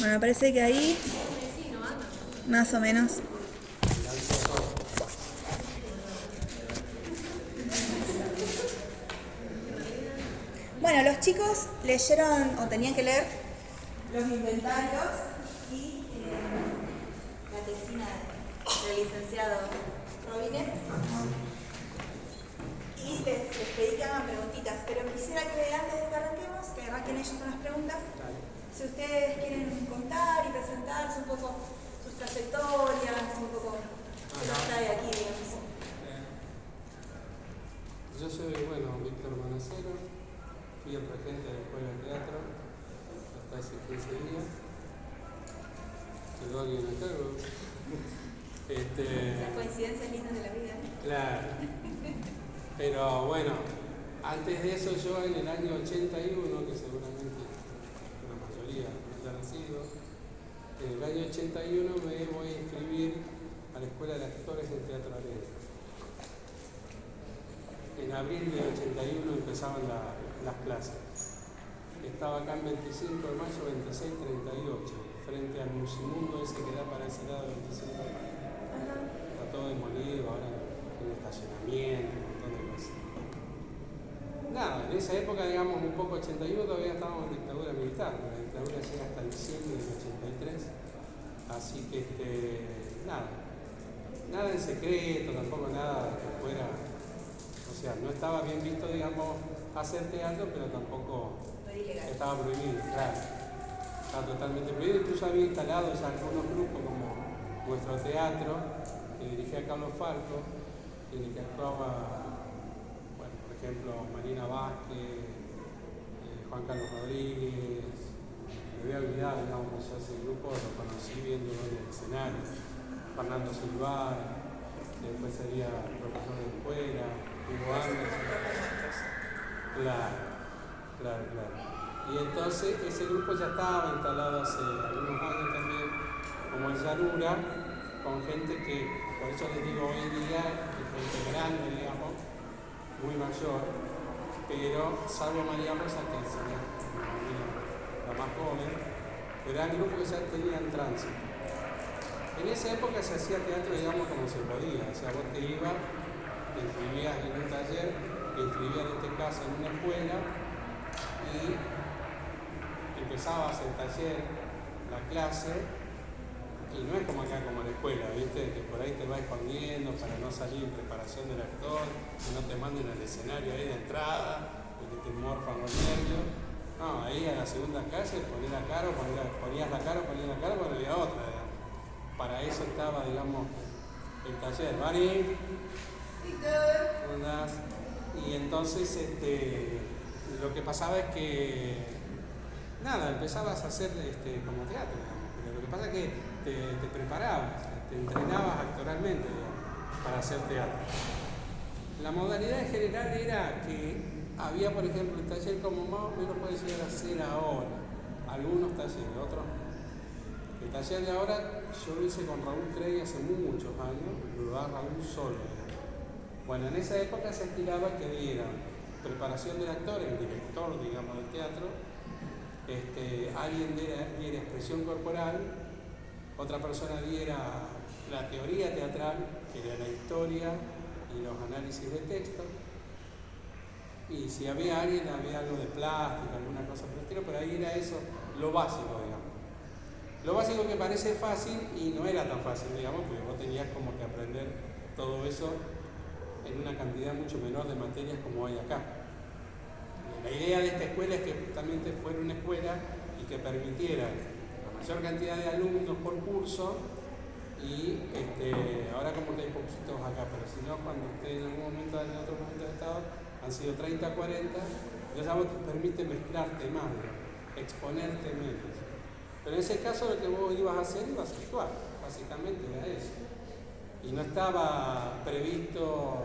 Bueno, me parece que ahí, más o menos. Bueno, los chicos leyeron o tenían que leer los inventarios y la tesina del licenciado Robinet. Y les pedí que hagan preguntitas, pero quisiera que antes de que arranquemos, que arranquen ellos con las preguntas, si ustedes quieren contar y presentarse un poco sus trayectorias, un poco qué nos trae aquí, digamos. Yo soy, Víctor Manacero, fui el regente de la Escuela de Teatro hasta hace 15 días. Quedó alguien a cargo. Esas coincidencias lindas de la vida. Claro. Pero bueno, antes de eso yo en el año 81, que seguramente la mayoría no haya nacido, en el año 81 me voy a inscribir a la Escuela de Actores del Teatro Arena. En abril del 81 empezaban las clases. Estaba acá en 25 de mayo, 2638, frente al Musimundo ese que da para ese lado, 25 de mayo. Está todo demolido, ahora en estacionamiento, un montón de cosas. Nada, en esa época, digamos, un poco 81, todavía estábamos en dictadura militar. La dictadura llega hasta diciembre del 83. Así que, nada en secreto, tampoco nada que fuera. O sea, no estaba bien visto, digamos, hacer teatro, pero tampoco estaba prohibido, claro. Estaba totalmente prohibido. Incluso había instalado ya algunos grupos como Nuestro Teatro, que dirigía Carlos Falco, en el que actuaba, por ejemplo, Marina Vázquez, Juan Carlos Rodríguez. Me había olvidado, digamos, ya ese grupo lo conocí viéndolo en el escenario. Fernando Silva, que después sería profesor de escuela. Claro. Y entonces ese grupo ya estaba instalado hace algunos años también, como en Llanura, con gente que, por eso les digo hoy en día, es gente grande, digamos, muy mayor, pero salvo María Rosa, que sería la más joven, pero eran grupos que ya tenían tránsito. En esa época se hacía teatro, digamos, como se podía, o sea, vos te ibas, te inscribías en un taller, te inscribías en este caso en una escuela y empezabas el taller, la clase, y no es como acá como en la escuela, ¿viste? Que por ahí te vas escondiendo para no salir en preparación del actor, que no te manden al escenario ahí de entrada, que te morfan los nervios. No, ahí a la segunda clase ponías la cara, bueno, había otra, digamos. Para eso estaba, digamos, el taller. Mari, ¿cómo andás? Y entonces lo que pasaba es que empezabas a hacer como teatro, digamos. Pero lo que pasa es que te preparabas, te entrenabas actoralmente, digamos, para hacer teatro. La modalidad en general era que había, por ejemplo, el taller como más o menos puede llegar a ser ahora, algunos talleres, otros no. El taller de ahora yo lo hice con Raúl Crey hace muchos años, lo da Raúl solo. Bueno, en esa época se estilaba que diera preparación del actor, el director, digamos, del teatro, alguien diera expresión corporal, otra persona diera la teoría teatral, que era la historia y los análisis de texto, y si había alguien, había algo de plástica, alguna cosa por el estilo, pero ahí era eso, lo básico, digamos. Lo básico que parece fácil y no era tan fácil, digamos, porque vos tenías como que aprender todo eso en una cantidad mucho menor de materias como hay acá. La idea de esta escuela es que justamente fuera una escuela y que permitiera la mayor cantidad de alumnos por curso y ahora como que hay poquitos acá, pero si no, cuando usted en algún momento, en otro momento de estado, han sido 30, 40, ya vos te permite mezclarte más, exponerte menos. Pero en ese caso lo que vos ibas a hacer, ibas a actuar, básicamente era eso. Y no estaba previsto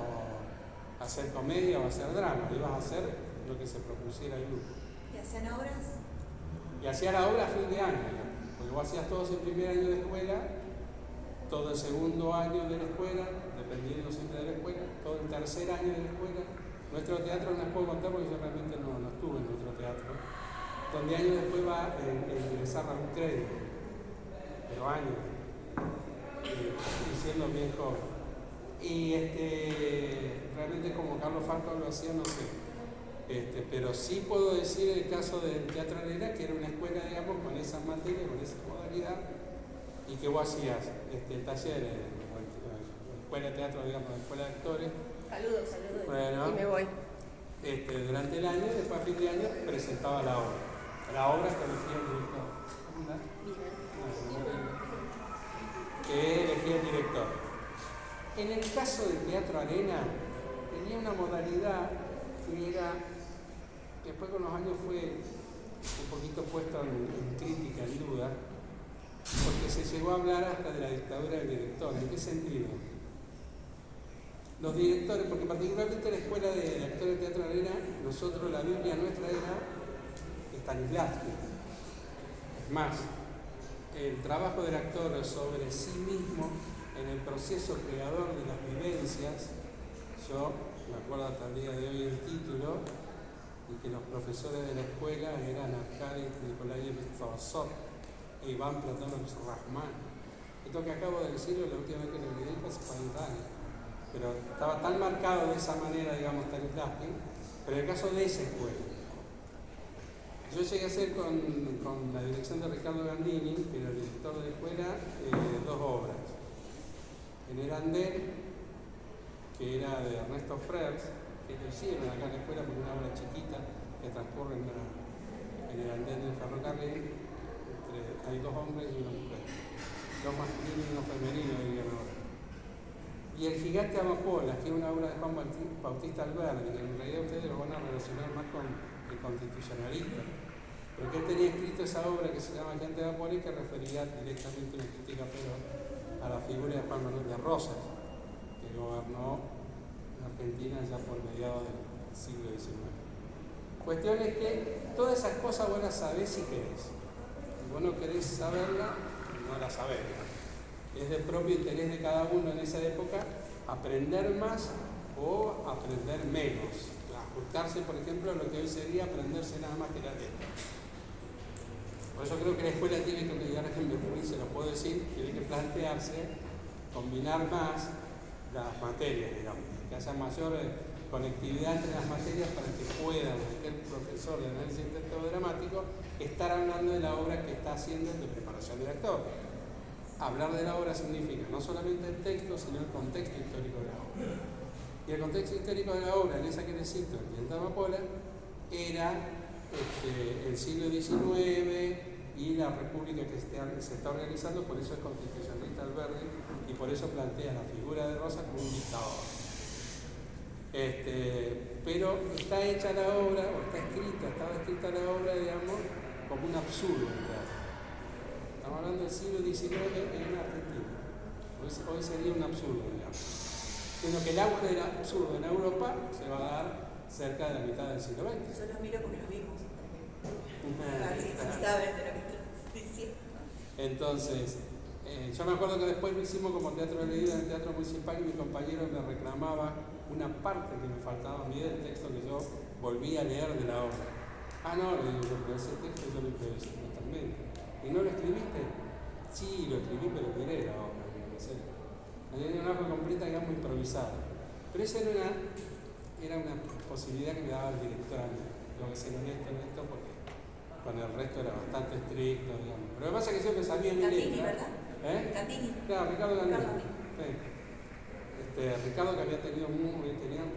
hacer comedia o hacer drama, ibas a hacer lo que se propusiera el grupo. ¿Y hacían obras? Y hacías la obra a fin de año, porque vos hacías todo el primer año de escuela, todo el segundo año de la escuela, dependiendo siempre de la escuela, todo el tercer año de la escuela. Nuestro teatro no les puedo contar porque yo realmente no estuve en nuestro teatro. Donde años después va a ingresar Raúl Crey, pero años, y siendo bien joven. Y realmente como Carlos Falco lo hacía, no sé. Pero sí puedo decir el caso del Teatro Arena, que era una escuela, digamos, con esas materias, con esa modalidad, y que vos hacías talleres, escuela de teatro, digamos, escuela de actores. Saludos. Bueno, y me voy. Durante el año, después a fin de año, presentaba la obra. La obra que elegía el director. Que elegía el director. En el caso del Teatro Arena, tenía una modalidad que era, después con los años fue un poquito puesto en crítica, en duda, porque se llegó a hablar hasta de la dictadura del director. ¿En qué sentido? Los directores, porque particularmente la escuela de actores de Teatro Arena, nosotros, la Biblia nuestra era Stanislavski. Es más, el trabajo del actor sobre sí mismo en el proceso creador de las vivencias, yo me acuerdo hasta el día de hoy el título, y que los profesores de la escuela eran Arkady Nikolaevich Tolstói e Iván Platónovich Rahman. Esto que acabo de decirlo, la última vez que lo leí fue hace 40 años. Pero estaba tan marcado de esa manera, digamos, Stanislavski, pero en el caso de esa escuela. Yo llegué a hacer con la dirección de Ricardo Gandini, que era el director de la escuela, 2 obras. En el andén, que era de Ernesto Frers, que lo hicieron acá en la escuela por una obra chiquita que transcurre en el andén del ferrocarril. Hay 2 hombres y una mujer. 2 masculinos y 1 femenino, dirían ahora. Y El gigante Amapolas, que es una obra de Juan Bautista Alberdi, que en realidad ustedes lo van a relacionar más con el constitucionalista. Pero que él tenía escrito esa obra que se llama El gigante Amapolas, que refería directamente una crítica feroz a la figura de Juan Manuel de Rosas, que gobernó Argentina ya por mediados del siglo XIX. Cuestión es que todas esas cosas vos las sabés si querés. Si vos no querés saberla, no la sabés. Es del propio interés de cada uno en esa época aprender más o aprender menos. Ajustarse, por ejemplo, a lo que hoy sería aprenderse nada más que la letra. Por eso creo que la escuela tiene que, y ahora que me fui, se lo puedo decir, tiene que plantearse combinar más las materias, digamos, que haya mayor conectividad entre las materias para que pueda el profesor de análisis de texto dramático estar hablando de la obra que está haciendo de preparación del actor. Hablar de la obra significa no solamente el texto, sino el contexto histórico de la obra. Y el contexto histórico de la obra, en esa que les cito, El gigante Amapolas, era el siglo XIX y la república que se está organizando, por eso es constitucionalista Alberdi y por eso plantea la figura de Rosas como un dictador. Pero está hecha la obra, o estaba escrita la obra, digamos, como un absurdo. Estamos hablando del siglo XIX en Argentina. Hoy sería un absurdo, digamos. Sino que el auge del absurdo en Europa se va a dar cerca de la mitad del siglo XX. Yo los miro porque los vimos. A ver si saben de lo que estoy diciendo. Entonces, yo me acuerdo que después lo hicimos como teatro de leída en el Teatro Municipal y mi compañero me reclamaba una parte que me faltaba a mí del texto que yo volví a leer de la obra. Ah, no, le digo yo, pero ese texto yo lo improvisé totalmente. ¿Y no lo escribiste? Sí, lo escribí, pero miré la obra. Había una hoja completa, digamos, improvisada. Pero esa era una posibilidad que me daba el director a mí. Tengo que ser honesto en esto porque con el resto era bastante estricto, digamos. Pero lo que pasa es que yo que sabía mi Cantini, letra. ¿verdad? Cantini. Claro, Ricardo Cantini. Sí. Ricardo que había tenido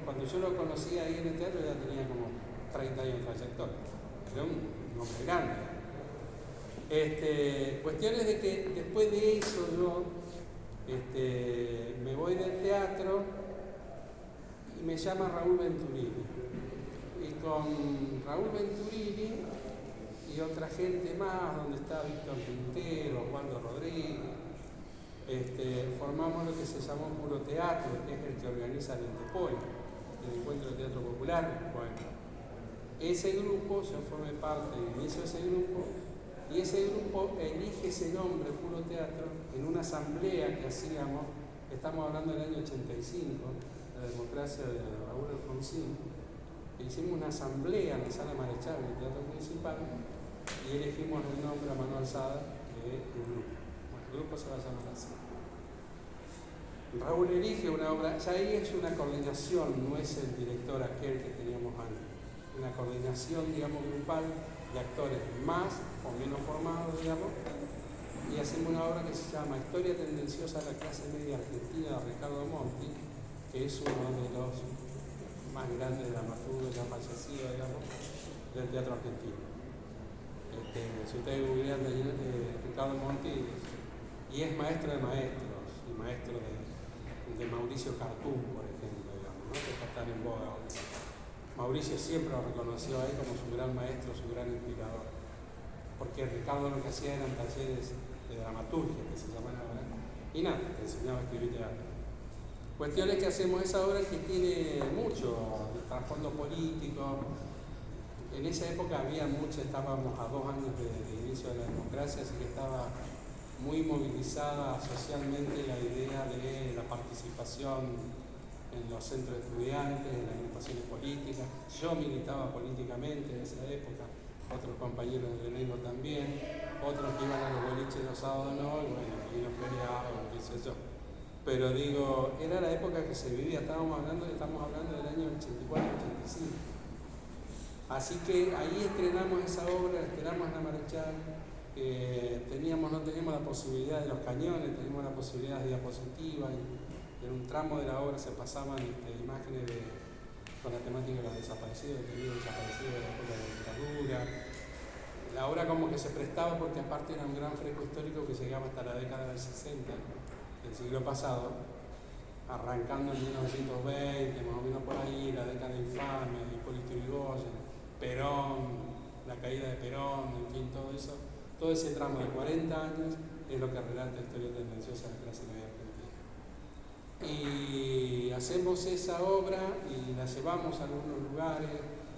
cuando yo lo conocí ahí en el teatro ya tenía como 30 años de trayectoria. Era un hombre grande. Cuestiones de que después de eso yo me voy del teatro y me llama Raúl Venturini. Y con Raúl Venturini y otra gente más, donde está Víctor Quintero, Osvaldo Rodríguez, formamos lo que se llamó Puro Teatro, que es el que organiza el Entepol, el Encuentro de Teatro Popular. Bueno, ese grupo, yo formé parte del inicio de ese grupo, y ese grupo elige ese nombre, Puro Teatro, en una asamblea que hacíamos, estamos hablando del año 85, la democracia de Raúl Alfonsín, hicimos una asamblea en la Sala Marechal del Teatro Municipal y elegimos el nombre a mano alzada del grupo. Bueno, El grupo se va a llamar así. Raúl elige una obra, ya ahí es una coordinación, no es el director aquel que teníamos antes. Una coordinación, digamos, grupal de actores más o menos formados, digamos, y hacemos una obra que se llama Historia tendenciosa de la clase media argentina de Ricardo Monti, que es uno de los más grandes dramaturgos ya fallecidos, digamos, del teatro argentino. Si ustedes googlean Ricardo Monti, y es maestro de maestros, y maestro de Mauricio Cartún, por ejemplo, digamos, ¿no? Que está tan en boga ahora. Mauricio siempre lo reconoció a él como su gran maestro, su gran inspirador, porque Ricardo lo que hacía eran talleres de dramaturgia, que se llaman ahora, y nada, te enseñaba a escribir teatro. Cuestión es que hacemos esa obra que tiene mucho trasfondo político. En esa época había mucho, estábamos a 2 años de inicio de la democracia, así que estaba muy movilizada socialmente la idea de la participación en los centros de estudiantes, en las agrupaciones políticas. Yo militaba políticamente en esa época, otros compañeros de Lengo también, otros que iban a los boliches los sábados no, y bueno, y nos peleaban, qué sé yo. Pero digo, era la época que se vivía, estamos hablando del año 84-85. Así que ahí estrenamos esa obra, estrenamos La Marechal. No teníamos la posibilidad de los cañones, teníamos la posibilidad de diapositivas, y en un tramo de la obra se pasaban imágenes con la temática de los desaparecidos, detenidos desaparecidos de la época de la dictadura. La obra como que se prestaba porque aparte era un gran fresco histórico que llegaba hasta la década del 60 del siglo pasado, arrancando en 1920, más o menos por ahí, la década infame, Hipólito Yrigoyen, Perón, la caída de Perón, en fin, todo eso. Todo ese tramo de 40 años es lo que relata la historia tendenciosa de la clase media argentina. Y hacemos esa obra y la llevamos a algunos lugares,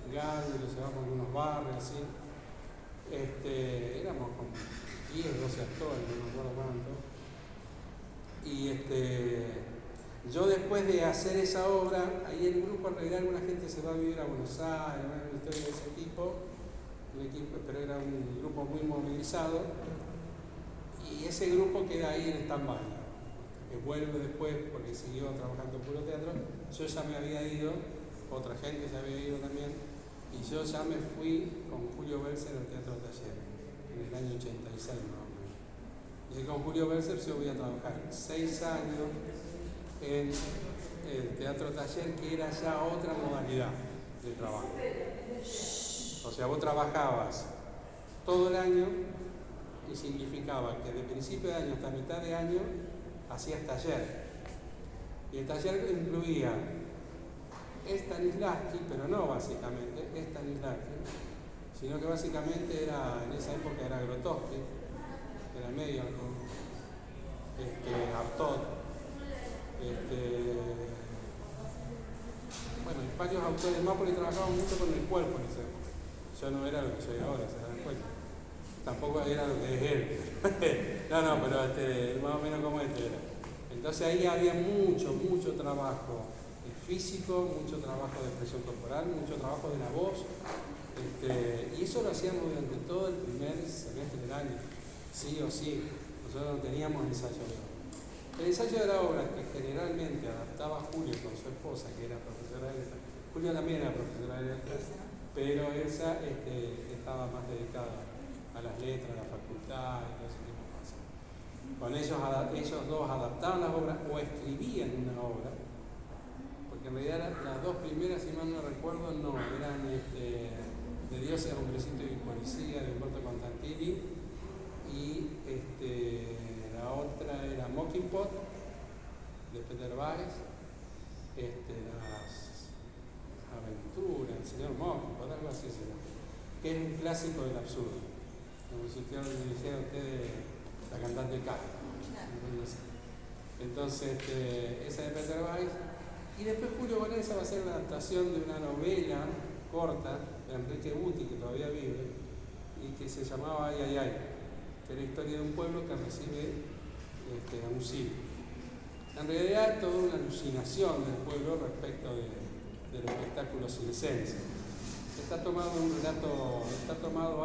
la llevamos a algunos barrios, así. Éramos como 10, 12 actores, no me acuerdo cuánto. Y yo después de hacer esa obra, ahí en el grupo en realidad alguna gente se va a vivir a Buenos Aires, una historia de ese tipo. Pero era un grupo muy movilizado, y ese grupo queda ahí en stand-by, que vuelve después porque siguió trabajando en puro teatro. Yo ya me había ido, otra gente se había ido también, y yo ya me fui con Julio Belser al Teatro Taller, en el año 86 más o menos. Y con Julio Belser yo voy a trabajar 6 años en el Teatro Taller, que era ya otra modalidad de trabajo. O sea, vos trabajabas todo el año y significaba que de principio de año hasta mitad de año hacías taller. Y el taller incluía Stanislavski, pero no básicamente Stanislavski, sino que básicamente en esa época era Grotowski, era medio Artaud, bueno, varios autores más, porque trabajaban mucho con el cuerpo en esa época. Yo no era lo que soy ahora, se dan cuenta. Tampoco era lo que es él. No, pero más o menos como era. Entonces ahí había mucho trabajo físico, mucho trabajo de expresión corporal, mucho trabajo de la voz. Y eso lo hacíamos durante todo el primer semestre del año, sí o sí. Nosotros no teníamos ensayo de obra. El ensayo de la obra, que generalmente adaptaba Julio con su esposa, que era profesora de letras. Julio también era profesora de letras, pero Elsa estaba más dedicada a las letras, a la facultad y todo ese tipo de cosas. Con ellos dos adaptaban las obras o escribían una obra, porque en realidad las 2 primeras, si mal no recuerdo, no, eran De Dioses a Hombrecito y Policía, de Humberto Constantini, y la otra era Mocking Pot, de Peter Weiss, las Aventuras, el señor Mocking Pot, algo así será, que es un clásico del absurdo. Como si usted le dijera a usted la cantante Carla. Entonces, esa de Peter Weiss. Y después Julio Bonesa va a hacer la adaptación de una novela corta de Enrique Buti, que todavía vive, y que se llamaba Ay, ay, ay, que era la historia de un pueblo que recibe a un siglo. En realidad, toda una alucinación del pueblo respecto del espectáculo circense. Está tomado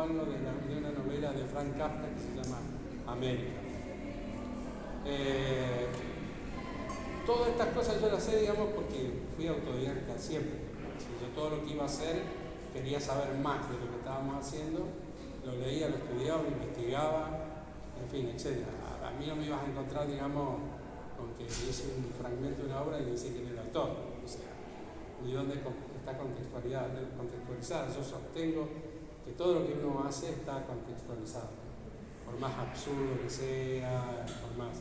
algo de una novela de Frank Kafka que se llama América. Todas estas cosas yo las sé, digamos, porque fui autodidacta siempre. Yo todo lo que iba a hacer quería saber más de lo que estábamos haciendo, lo leía, lo estudiaba, lo investigaba, en fin, etc. A mí no me ibas a encontrar, digamos, con que hice un fragmento de una obra y dice quién era el autor, o sea, ni dónde está contextualizada. Yo sostengo que todo lo que uno hace está contextualizado, por más absurdo que sea, por más,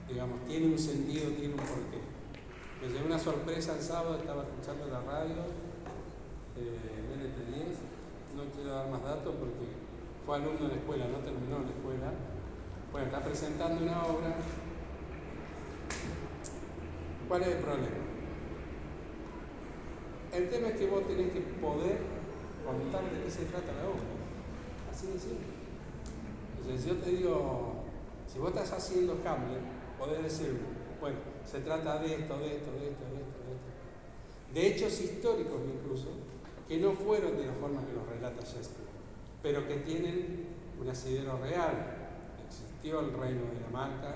digamos, tiene un sentido, tiene un porqué. Me llevé una sorpresa el sábado, estaba escuchando la radio, NT10, no quiero dar más datos porque fue alumno de la escuela, no terminó en la escuela. Bueno, está presentando una obra. ¿Cuál es el problema? El tema es que vos tenés que poder contar de qué se trata la obra. Así de simple. Entonces yo te digo, si vos estás haciendo Hamlet, podés decirme, bueno, se trata de esto. De hechos históricos incluso, que no fueron de la forma que los relata Shakespeare, pero que tienen un asidero real. Existió el reino de Dinamarca,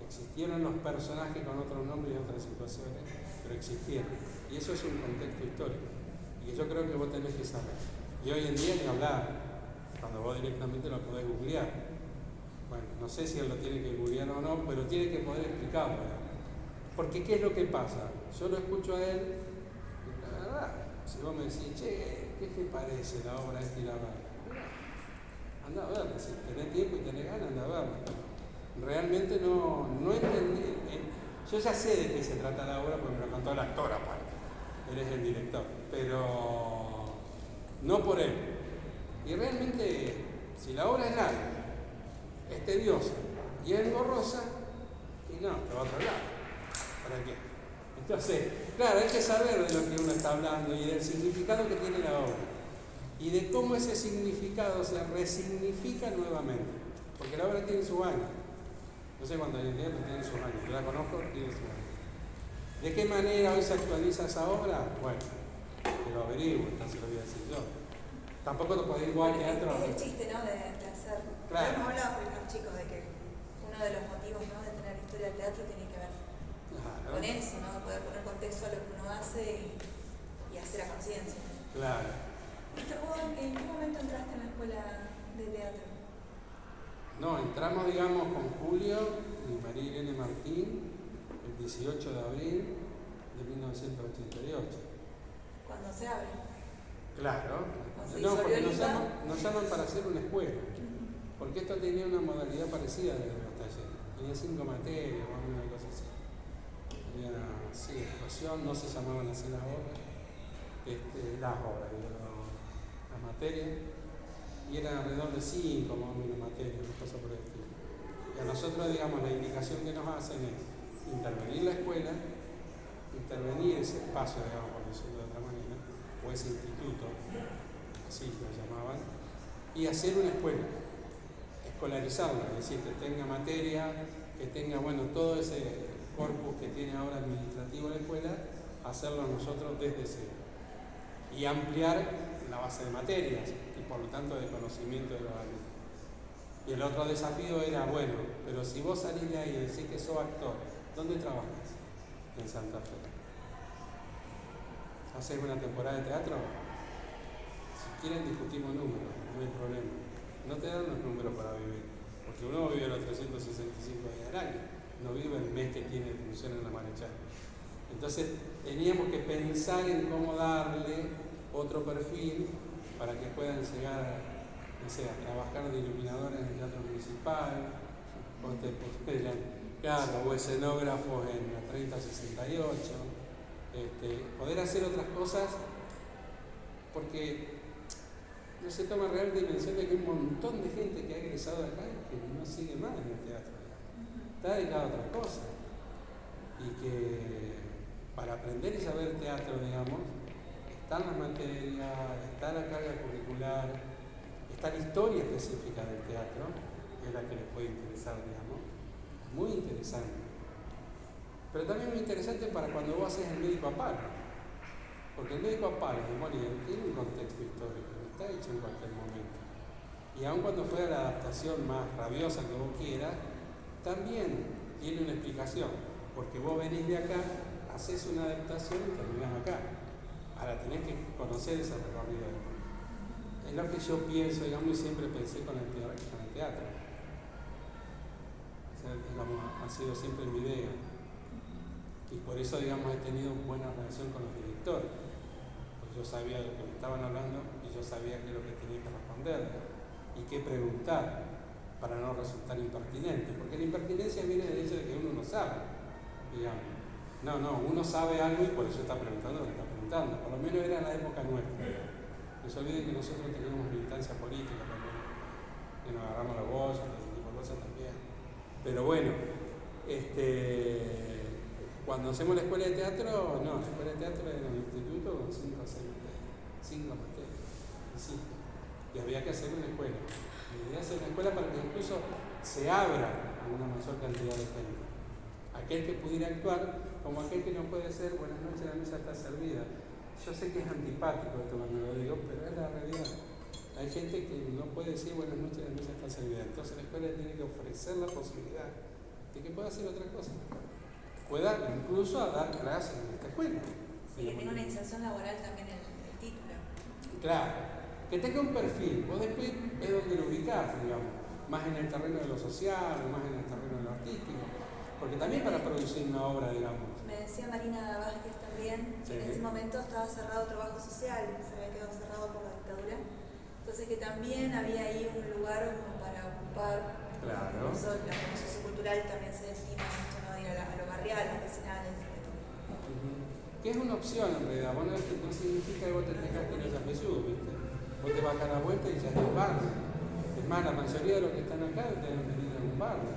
existieron los personajes con otros nombres y otras situaciones, pero existieron. Y eso es un contexto histórico, y que yo creo que vos tenés que saber. Y hoy en día ni hablar, cuando vos directamente lo podés googlear. Bueno, no sé si él lo tiene que googlear o no, pero tiene que poder explicarlo. Porque ¿qué es lo que pasa? Yo lo escucho a él, y la verdad, si vos me decís, che, ¿qué te parece la obra esta y la otra? Anda a verla, si tenés tiempo y tenés ganas, anda a verla. Realmente no entendí. Yo ya sé de qué se trata la obra porque me lo contó el actor aparte. Él es el director, pero no por él. Y realmente, si la obra es larga, es tediosa y es engorrosa, y no, te va a otro lado. ¿Para qué? Entonces, claro, hay que saber de lo que uno está hablando y del significado que tiene la obra. Y de cómo ese significado se resignifica nuevamente. Porque la obra tiene su año. No sé cuántos años tiene sus años. Yo la conozco, tiene su año. ¿De qué manera hoy se actualiza esa obra? Bueno, que lo averiguo, entonces lo voy a decir yo. Tampoco lo podéis igual teatro. Es el chiste, ¿no? De hacer. Claro. Hemos hablado con los chicos de que uno de los motivos, ¿no?, de tener historia del teatro tiene que ver con eso, ¿no? Poder poner contexto a lo que uno hace y hacer a conciencia. Claro. ¿Vos en qué momento entraste en la escuela de teatro? No, entramos, digamos, con Julio y María Irene Martín el 18 de abril de 1988. Cuando se abre. Claro. No, porque nos llaman para hacer una escuela. Porque esto tenía una modalidad parecida de los talleres. Tenía 5 materias, más o menos una cosa así. Tenía, sí, educación, no se llamaban así las obras. Las materias. Y eran alrededor de 5 más o menos materias, una cosa por el estilo. Y a nosotros, digamos, la indicación que nos hacen es intervenir la escuela, intervenir ese espacio, digamos, por decirlo de otra manera, o ese instituto, así lo llamaban, y hacer una escuela, escolarizarla, es decir, que tenga materia, que tenga, bueno, todo ese corpus que tiene ahora administrativo la escuela, hacerlo nosotros desde cero. Y ampliar la base de materias y por lo tanto de conocimiento de los alumnos. Y el otro desafío era, bueno, pero si vos salís de ahí y decís que sos actor, ¿dónde trabajas? En Santa Fe. ¿Hacés una temporada de teatro? Si quieren discutimos números, no hay problema. No te dan los números para vivir, porque uno vive los 365 días del año, no vive el mes que tiene de función en la Marechal. Entonces teníamos que pensar en cómo darle otro perfil para que puedan llegar, no sé, a trabajar de iluminadores en el teatro municipal, o escenógrafos en la 3068, poder hacer otras cosas, porque no se toma real dimensión de que hay un montón de gente que ha egresado de acá y que no sigue más en el teatro, está dedicado a otras cosas, y que para aprender y saber teatro, digamos, están las materias, está la carga curricular, está la historia específica del teatro, que es la que les puede interesar, digamos, muy interesante. Pero también muy interesante para cuando vos haces el médico a palo, porque el médico a palo de Molière tiene un contexto histórico, no está hecho en cualquier momento. Y aun cuando fuera la adaptación más rabiosa que vos quieras, también tiene una explicación, porque vos venís de acá, haces una adaptación y terminás acá. Ahora tenés que conocer ese recorrido. Es lo que yo pienso, digamos, y siempre pensé con el teatro. O sea, digamos, ha sido siempre mi idea. Y por eso, digamos, he tenido buena relación con los directores. Porque yo sabía de lo que me estaban hablando y yo sabía qué es lo que tenía que responder y qué preguntar para no resultar impertinente. Porque la impertinencia viene del hecho de que uno no sabe, digamos. No, uno sabe algo y por eso está preguntando lo que está preguntando. Por lo menos era en la época nuestra. No se olviden que nosotros teníamos militancia política también, que nos agarramos la voz, ese tipo de cosas también. Pero bueno, cuando hacemos la escuela de teatro, no, la escuela de teatro era un instituto con 5 o 6 materias, y había que hacer una escuela. La idea es hacer una escuela para que incluso se abra a una mayor cantidad de gente. Aquel que pudiera actuar como aquel que no puede ser, buenas noches, la mesa está servida. Yo sé que es antipático esto cuando lo digo, pero es la realidad. Hay gente que no puede decir buenas noches, la mesa está servida. Entonces la escuela tiene que ofrecer la posibilidad de que pueda hacer otra cosa. Pueda incluso dar clases en esta escuela. Sí, que tenga una inserción laboral también en el título. Claro, que tenga un perfil. Vos después es donde lo ubicás, digamos. Más en el terreno de lo social, más en el terreno de lo artístico. Porque también para producir una obra, digamos. Me decía Marina Vázquez también, que en ese momento estaba cerrado trabajo social, se había quedado cerrado por la dictadura. Entonces que también había ahí un lugar como para ocupar. Claro. Incluso la promoción sociocultural también se destina mucho, ¿no? Ir a lo barrial, a los vecinales. Que es una opción en realidad. Bueno, no significa que vos te tengas que ir a Yapeyú, ¿viste? Vos te vas a dar la vuelta y ya es un barrio. Es más, la mayoría de los que están acá deben venir a un barrio.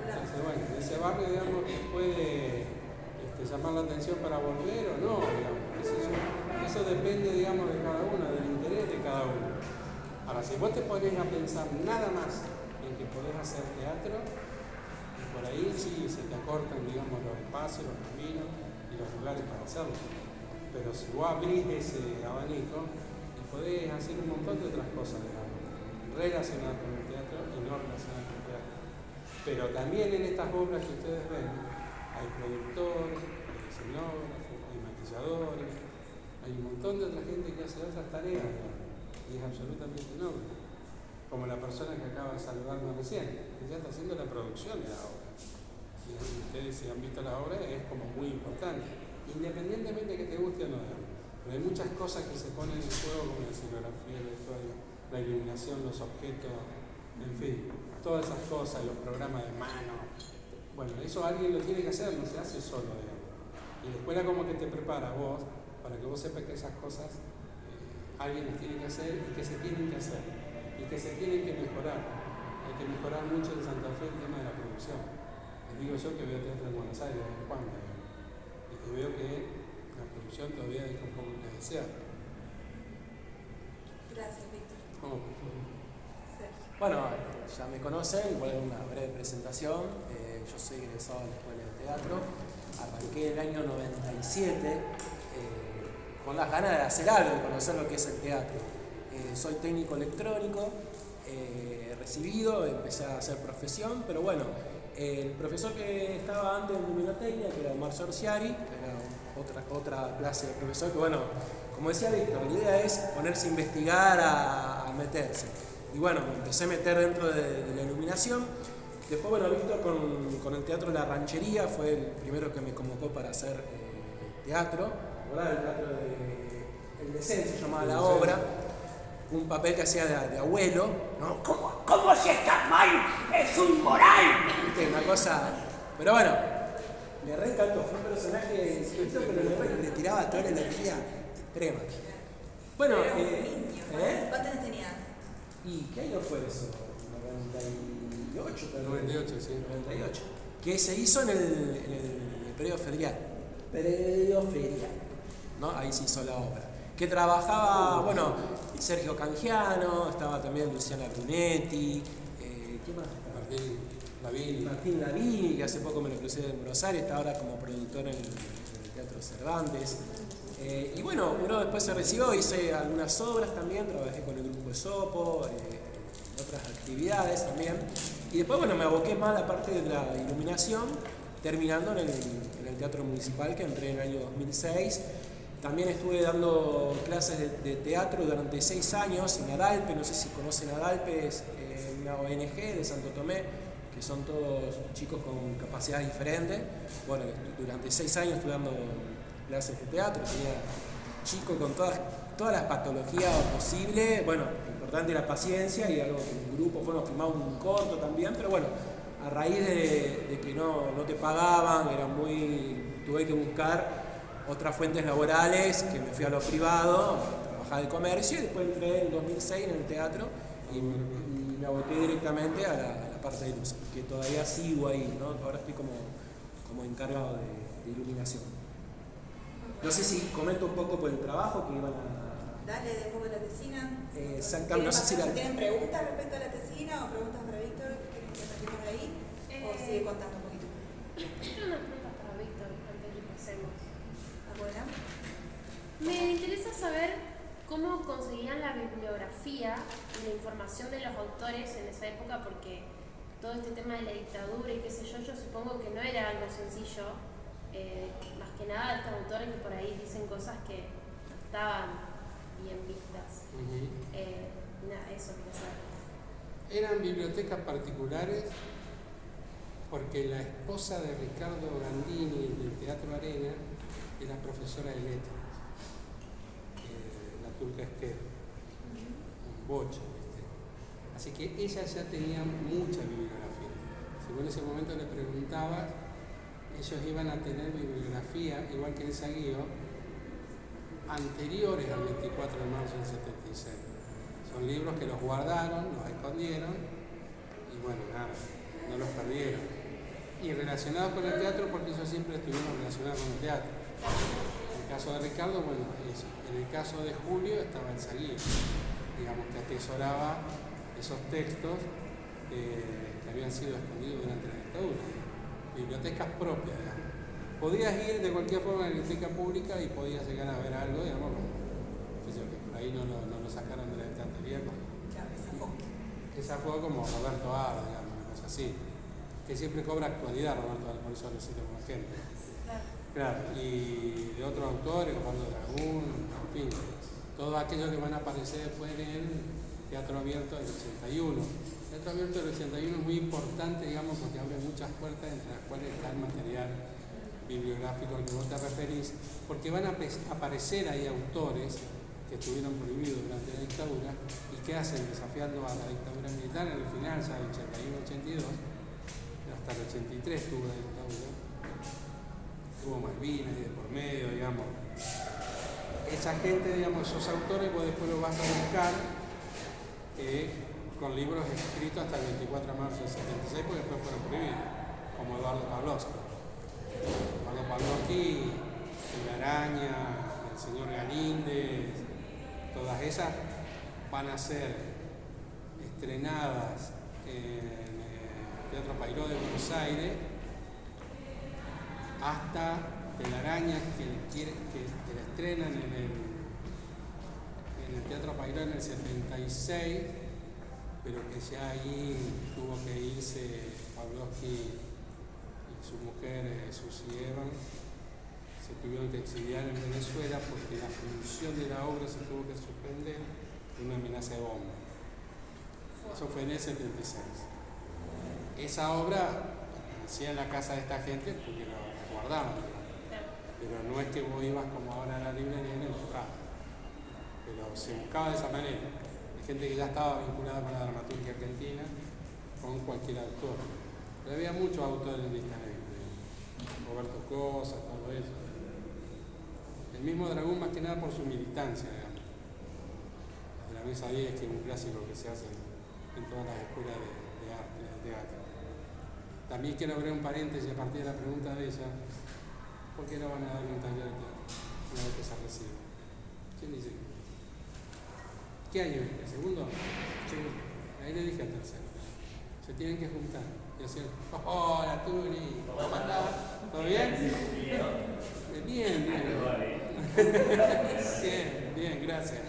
Entonces, bueno, ese barrio, digamos, que puede llamar la atención para volver o no, digamos. Eso depende, digamos, de cada uno, del interés de cada uno. Ahora, si vos te pones a pensar nada más en que podés hacer teatro, y por ahí sí se te acortan, digamos, los espacios, los caminos y los lugares para hacerlo. Pero si vos abrís ese abanico, y podés hacer un montón de otras cosas, digamos, relacionadas con el teatro y no relacionadas con el teatro. Pero también en estas obras que ustedes ven, hay productores, hay escenógrafos, hay maquilladores, hay un montón de otra gente que hace otras tareas, digamos, y es absolutamente noble. Como la persona que acaba de saludarnos recién, ella está haciendo la producción de la obra. Si ustedes se han visto la obra, es como muy importante, independientemente de que te guste o no. Pero hay muchas cosas que se ponen en juego, como la escenografía, el vestuario, la iluminación, los objetos, en fin. Todas esas cosas, los programas de mano. Bueno, eso alguien lo tiene que hacer, no se hace solo, digamos. Y la escuela como que te prepara a vos para que vos sepas que esas cosas alguien las tiene que hacer y que se tienen que hacer. Y que se tienen que mejorar. Hay que mejorar mucho en Santa Fe el tema de la producción. Les digo yo que veo teatro en Buenos Aires de vez en cuando, y que veo que la producción todavía deja un poco que desear. Gracias, Víctor. Oh, por favor. Bueno, ya me conocen, voy a dar una breve presentación. Yo soy egresado de la Escuela de Teatro, arranqué el año 97 con las ganas de hacer algo, de conocer lo que es el teatro. Soy técnico electrónico, recibido, empecé a hacer profesión, pero bueno, el profesor que estaba antes en luminotecnia, que era Marcio Orsiari, era otra clase de profesor, que bueno, como decía Víctor, la idea es ponerse a investigar, a meterse. Y bueno, me empecé a meter dentro de la iluminación. Después, bueno, Víctor con el Teatro La Ranchería fue el primero que me convocó para hacer teatro. ¿Verdad? El teatro El Descenso se llamaba la obra. Un papel que hacía de abuelo, ¿no? ¿Cómo si estás mal? ¡Es un moral! ¿Viste? Una cosa... Pero bueno, me re encantó. Fue un personaje escrito, pero le tiraba toda la energía extrema. Bueno, ¿cuántos años tenías? ¿Y qué año fue eso? 98, pero 98, sí. 98. Que se hizo en el periodo ferial. ¿No? Ahí se hizo la obra. Que trabajaba, bueno, Sergio Cangiano, estaba también Luciana Brunetti, ¿qué más? Martín Lavini, que hace poco me lo crucé en Buenos Aires, está ahora como productor en el Teatro Cervantes. Y bueno, uno después se recibió, hice algunas obras también, trabajé con el grupo de Sopo, otras actividades también. Y después, bueno, me aboqué más a la parte de la iluminación, terminando en el Teatro Municipal, que entré en el año 2006. También estuve dando clases de teatro durante 6 años en Adalpe. No sé si conocen Adalpe, es una ONG de Santo Tomé, que son todos chicos con capacidades diferentes. Bueno, durante 6 años estuve dando clases de teatro, tenía chicos con todas las patologías posibles. Bueno, lo importante era la paciencia y algo que un grupo, bueno, filmaba un corto también, pero bueno, a raíz de que no te pagaban, tuve que buscar otras fuentes laborales, que me fui a lo privado, a trabajar de comercio, y después entré en 2006 en el teatro y me aboqué directamente a la parte de luz, que todavía sigo ahí, ¿no? Ahora estoy como encargado de iluminación. No sé si comento un poco por el trabajo que iban a... Dale, de poco de la tesina. Exactamente, no sé si ¿Tienen preguntas respecto a la tesina o preguntas para Víctor? ¿Quieren que saquemos de ahí? ¿O sigue contando un poquito? Tengo una pregunta para Víctor antes de que pasemos. ¿Abuela? Me interesa saber cómo conseguían la bibliografía y la información de los autores en esa época, porque todo este tema de la dictadura y qué sé yo supongo que no era algo sencillo. Más que nada estos autores que por ahí dicen cosas que no estaban bien vistas. Eso quería saber. Eran bibliotecas particulares porque la esposa de Ricardo Gandini del Teatro Arena era profesora de letras, la turca Esquer, un boche, ¿viste? Así que ella ya tenía mucha bibliografía. Si vos en ese momento le preguntabas, ellos iban a tener bibliografía, igual que en Saguío, anteriores al 24 de marzo del 76. Son libros que los guardaron, los escondieron y bueno, nada, no los perdieron. Y relacionados con el teatro porque ellos siempre estuvieron relacionados con el teatro. En el caso de Ricardo, bueno, eso. En el caso de Julio estaba en Saguío, digamos que atesoraba esos textos que habían sido escondidos durante la dictadura. Bibliotecas propias, digamos. Podías ir de cualquier forma a la biblioteca pública y podías llegar a ver algo, digamos, que por ahí no lo sacaron de la estantería. Claro, esa fue como Roberto Ar, digamos, una cosa así. Que siempre cobra actualidad Roberto Ar, por eso lo cito como ejemplo. Claro, y de otros autores, como Pablo Dragún, en fin, todos aquellos que van a aparecer después en el Teatro Abierto del 81. El Teatro Abierto del 81 es muy importante, digamos, porque abre muchas puertas entre las cuales está el material bibliográfico al que vos te referís, porque van a aparecer ahí autores que estuvieron prohibidos durante la dictadura y que hacen desafiando a la dictadura militar en el final, ya del 81-82, hasta el 83 tuvo la dictadura, tuvo Malvinas y de por medio, digamos. Esa gente, digamos, esos autores, vos después los vas a buscar con libros escritos hasta el 24 de marzo del 76, porque después fueron prohibidos, como Eduardo Pavlovsky. Eduardo Pavlovsky, La Araña, El Señor Galíndez, todas esas van a ser estrenadas en el Teatro Pairó de Buenos Aires hasta Telaraña, que la estrenan en el Teatro Pairó en el 76, pero que ya ahí tuvo que irse Pavlovsky y su mujer Susi Evans, se tuvieron que exiliar en Venezuela porque la función de la obra se tuvo que suspender por una amenaza de bomba. Eso fue en el 76. Esa obra hacía en la casa de esta gente porque la guardaban, pero no es que vos ibas como ahora a la librería y la buscabas, pero se buscaba de esa manera. Hay gente que ya estaba vinculada con la dramaturgia argentina, con cualquier autor. Pero había muchos autores en lista negra, Roberto Cosa, todo eso. El mismo Dragún, más que nada por su militancia, digamos. De la Mesa 10, que es un clásico que se hace en todas las escuelas de arte, de teatro. También quiero abrir un paréntesis a partir de la pregunta de ella. ¿Por qué no van a dar un taller de teatro una vez que se recibe? ¿Quién dice? ¿Qué año es? ¿El segundo? Segundo. Ahí le dije al tercero. Se tienen que juntar y hacer, hola Turi, ¿cómo andás? ¿Todo bien? Bien, bien, gracias.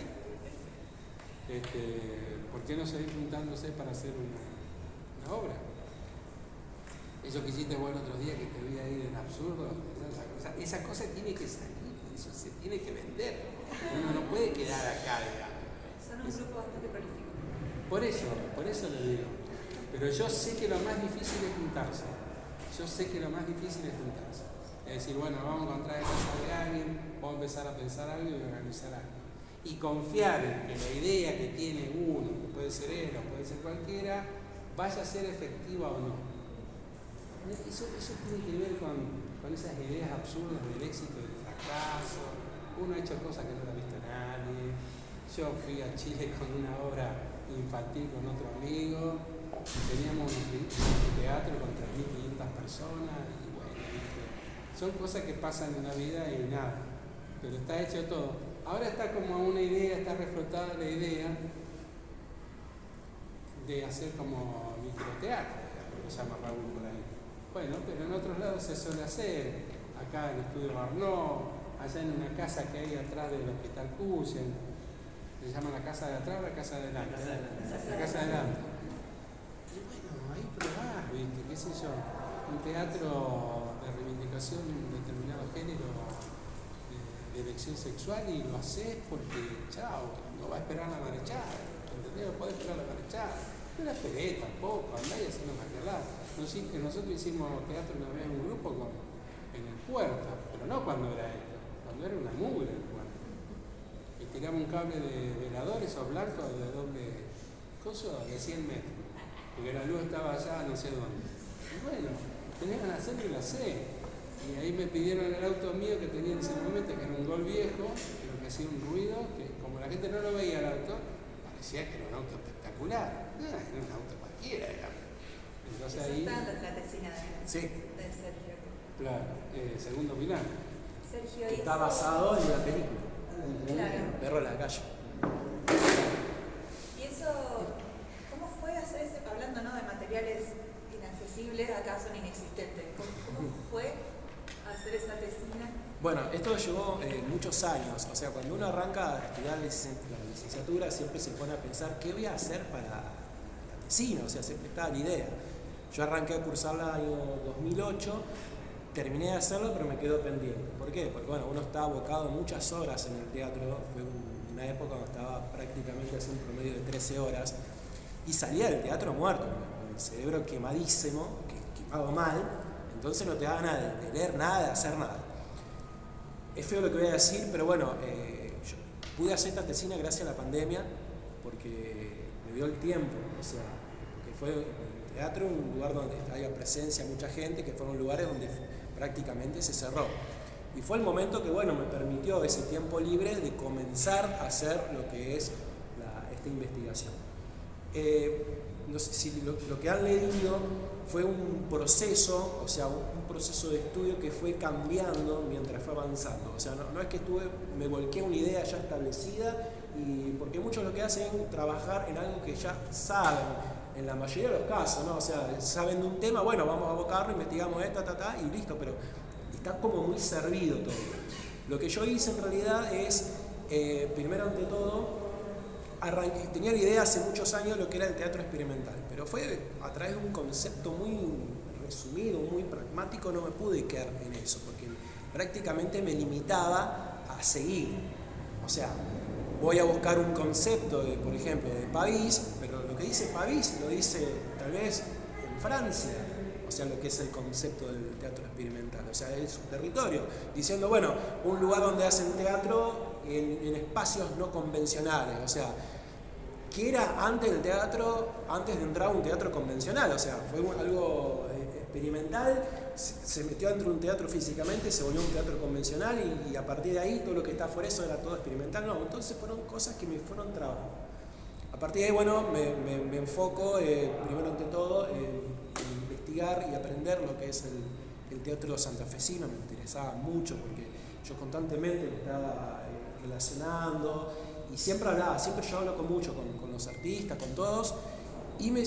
¿Por qué no seguir juntándose para hacer una obra? eso que hiciste vos el otro día que te vi ahí del absurdo, esa cosa tiene que salir, eso se tiene que vender. Uno no puede quedar acá, digamos. Son un grupo bastante prolífico. Por eso le digo. Pero yo sé que lo más difícil es juntarse. Es decir, bueno, vamos a encontrar la casa de alguien, vamos a empezar a pensar algo y organizar algo. Y confiar en que la idea que tiene uno, que puede ser él o puede ser cualquiera, vaya a ser efectiva o no. Eso tiene que ver con esas ideas absurdas del éxito y del fracaso. Uno ha hecho cosas que no lo ha visto nadie. Yo fui a Chile con una obra infantil con otro amigo. Teníamos un teatro con 3.500 personas. Y bueno, ¿viste? Son cosas que pasan en la vida y nada. Pero está hecho todo. Ahora está como una idea, está reflotada la idea de hacer como microteatro, lo que llama Raúl por ahí. Bueno, pero en otros lados se suele hacer, acá en el Estudio Barnó, allá en una casa que hay atrás del Hospital Cuyen, se llama la casa de atrás o la casa de adelante. La casa de adelante. Y bueno, ahí probás, ¿viste? ¿Qué sé yo? Un teatro de reivindicación de determinado género, de elección sexual, y lo haces porque, chao, no va a esperar la marechada, ¿entendés? No podés esperar la marechada. No la esperé tampoco, andá y hacemos aquel lado. Nosotros hicimos teatro una vez en un grupo en el puerto, pero no cuando era esto, cuando era una mugre el puerto. Y tiramos un cable de veladores o blancos de doble coso de 100 metros, porque la luz estaba allá no sé dónde. Y bueno, tenían que hacerlo y lo hacé. Y ahí me pidieron el auto mío que tenía en ese momento, que era un Gol viejo, pero que hacía un ruido, que como la gente no lo veía el auto, parecía que era un auto espectacular. No, era un auto cualquiera, digamos. Entonces ahí... Está la tesina Sí. de Sergio. Claro, Segundo Milán. Sergio Que hizo... está basado en la película. Claro. Perro en la calle. Y eso, ¿cómo fue hacer ese, hablando ¿no? de materiales inaccesibles, acá son inexistentes? ¿Cómo fue hacer esa tesina? Bueno, esto llevó muchos años. O sea, cuando uno arranca a estudiar la licenciatura, siempre se pone a pensar qué voy a hacer para la tesina. O sea, siempre está la idea. Yo arranqué a cursarla en el año 2008, terminé de hacerlo, pero me quedó pendiente. ¿Por qué? Porque bueno, uno está abocado muchas horas en el teatro. Fue una época donde estaba prácticamente haciendo un promedio de 13 horas y salía del teatro muerto, con el cerebro quemadísimo, quemado mal. Entonces no te da ganas de leer nada, de hacer nada. Es feo lo que voy a decir, pero bueno, yo pude hacer esta tesina gracias a la pandemia, porque me dio el tiempo, o sea, porque fue el teatro un lugar donde había presencia mucha gente, que fueron lugares donde prácticamente se cerró. Y fue el momento que, bueno, me permitió ese tiempo libre de comenzar a hacer lo que es esta investigación. No sé si lo que han leído fue un proceso, o sea, un proceso de estudio que fue cambiando mientras fue avanzando. O sea, no es que me volqué una idea ya establecida, y porque muchos lo que hacen es trabajar en algo que ya saben, en la mayoría de los casos, ¿no? O sea, saben de un tema, bueno, vamos a abocarlo, investigamos esto, y listo, pero está como muy servido todo. Lo que yo hice en realidad es, primero ante todo, tenía la idea hace muchos años de lo que era el teatro experimental, pero fue a través de un concepto muy resumido, muy pragmático, no me pude quedar en eso, porque prácticamente me limitaba a seguir. O sea, voy a buscar un concepto, por ejemplo, de Pavís, pero lo que dice Pavís lo dice tal vez en Francia, o sea, lo que es el concepto del teatro experimental, o sea, es su territorio, diciendo, bueno, un lugar donde hacen teatro en espacios no convencionales, o sea, ¿qué era antes del teatro, antes de entrar a un teatro convencional? O sea, fue algo experimental, se metió dentro de un teatro físicamente, se volvió un teatro convencional y a partir de ahí todo lo que está fuera eso era todo experimental. No, entonces fueron cosas que me fueron trabajando. A partir de ahí, bueno, me enfoco primero ante todo en investigar y aprender lo que es el teatro santafesino. Me interesaba mucho porque yo constantemente me estaba relacionando y siempre yo hablo con los artistas, con todos, y me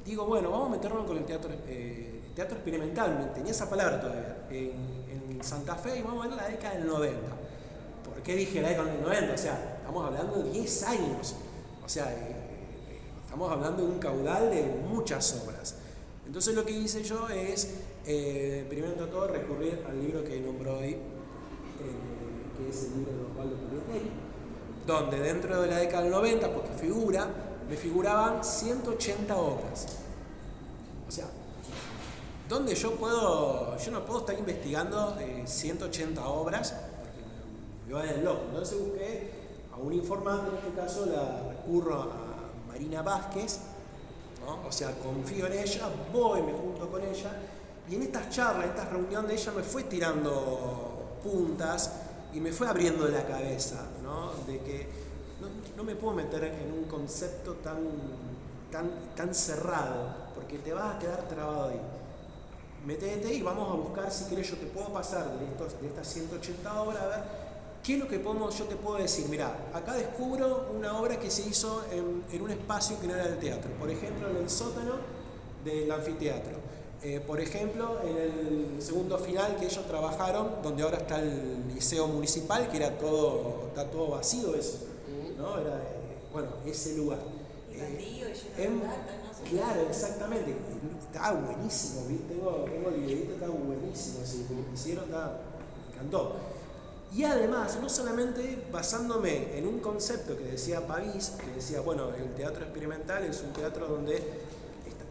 digo, bueno, vamos a meternos con el teatro experimental. Tenía esa palabra todavía en Santa Fe, y vamos a ver la década del 90. ¿Por qué dije la década del 90? O sea, estamos hablando de 10 años, o sea, estamos hablando de un caudal de muchas obras. Entonces lo que hice yo es, primero de todo, recurrir al libro que nombró hoy, que es el libro de Osvaldo Pugliese, donde dentro de la década del 90, porque me figuraban 180 obras. O sea, donde yo no puedo estar investigando 180 obras, porque me va a ir loco. Entonces busqué a un informante, en este caso recurro a Marina Vázquez, ¿no? O sea, confío en ella, me junto con ella, y en estas charlas, en estas reuniones, ella me fue tirando puntas y me fue abriendo la cabeza, ¿no? De que no me puedo meter en un concepto tan cerrado, porque te vas a quedar trabado ahí. Métete y vamos a buscar, si querés, yo te puedo pasar de estas 180 obras, a ver qué es lo que yo te puedo decir. Mirá, acá descubro una obra que se hizo en un espacio que no era el teatro, por ejemplo, en el sótano del anfiteatro. Por ejemplo, en el segundo final que ellos trabajaron, donde ahora está el liceo municipal, que está todo vacío eso, ¿no? Era, ese lugar. Y baldío, y lleno de plata, ¿no? Claro, exactamente. Estaba buenísimo, tengo el videito, estaba buenísimo, así, como que hicieron, me encantó. Y además, no solamente basándome en un concepto que decía Pavís, que decía, bueno, el teatro experimental es un teatro donde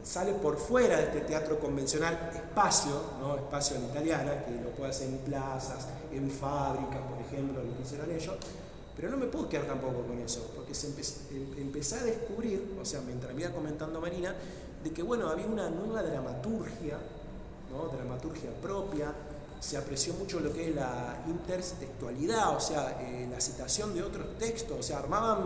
sale por fuera de este teatro convencional, espacio, ¿no? Espacio en italiana, que lo puede hacer en plazas, en fábricas, por ejemplo, lo que hicieron ellos. Pero no me puedo quedar tampoco con eso, porque empecé a descubrir, o sea, mientras me iba comentando Marina, de que bueno, había una nueva dramaturgia, ¿no? Dramaturgia propia, se apreció mucho lo que es la intertextualidad, o sea, la citación de otros textos, o sea, armaban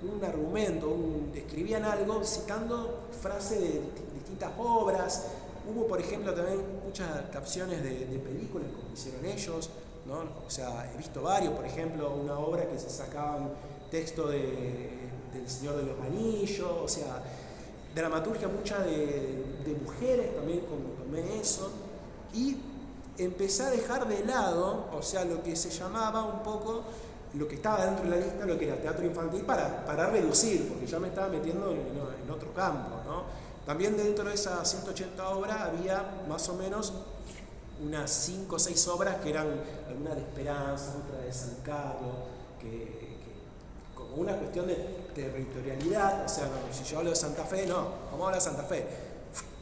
un argumento, escribían algo citando frases de distintas obras. Hubo, por ejemplo, también muchas adaptaciones de películas como hicieron ellos, ¿no? O sea, he visto varios, por ejemplo, una obra que se sacaban texto del Señor de los Anillos, o sea, dramaturgia mucha de mujeres, también tomé eso, y empecé a dejar de lado, o sea, lo que se llamaba un poco, lo que estaba dentro de la lista, lo que era teatro infantil, para reducir, porque ya me estaba metiendo en otro campo, ¿no? También dentro de esas 180 obras había más o menos unas 5 o 6 obras que eran alguna de Esperanza, otra de San Carlos, que como una cuestión de territorialidad, o sea, no, si yo hablo de Santa Fe, no, vamos a hablar de Santa Fe,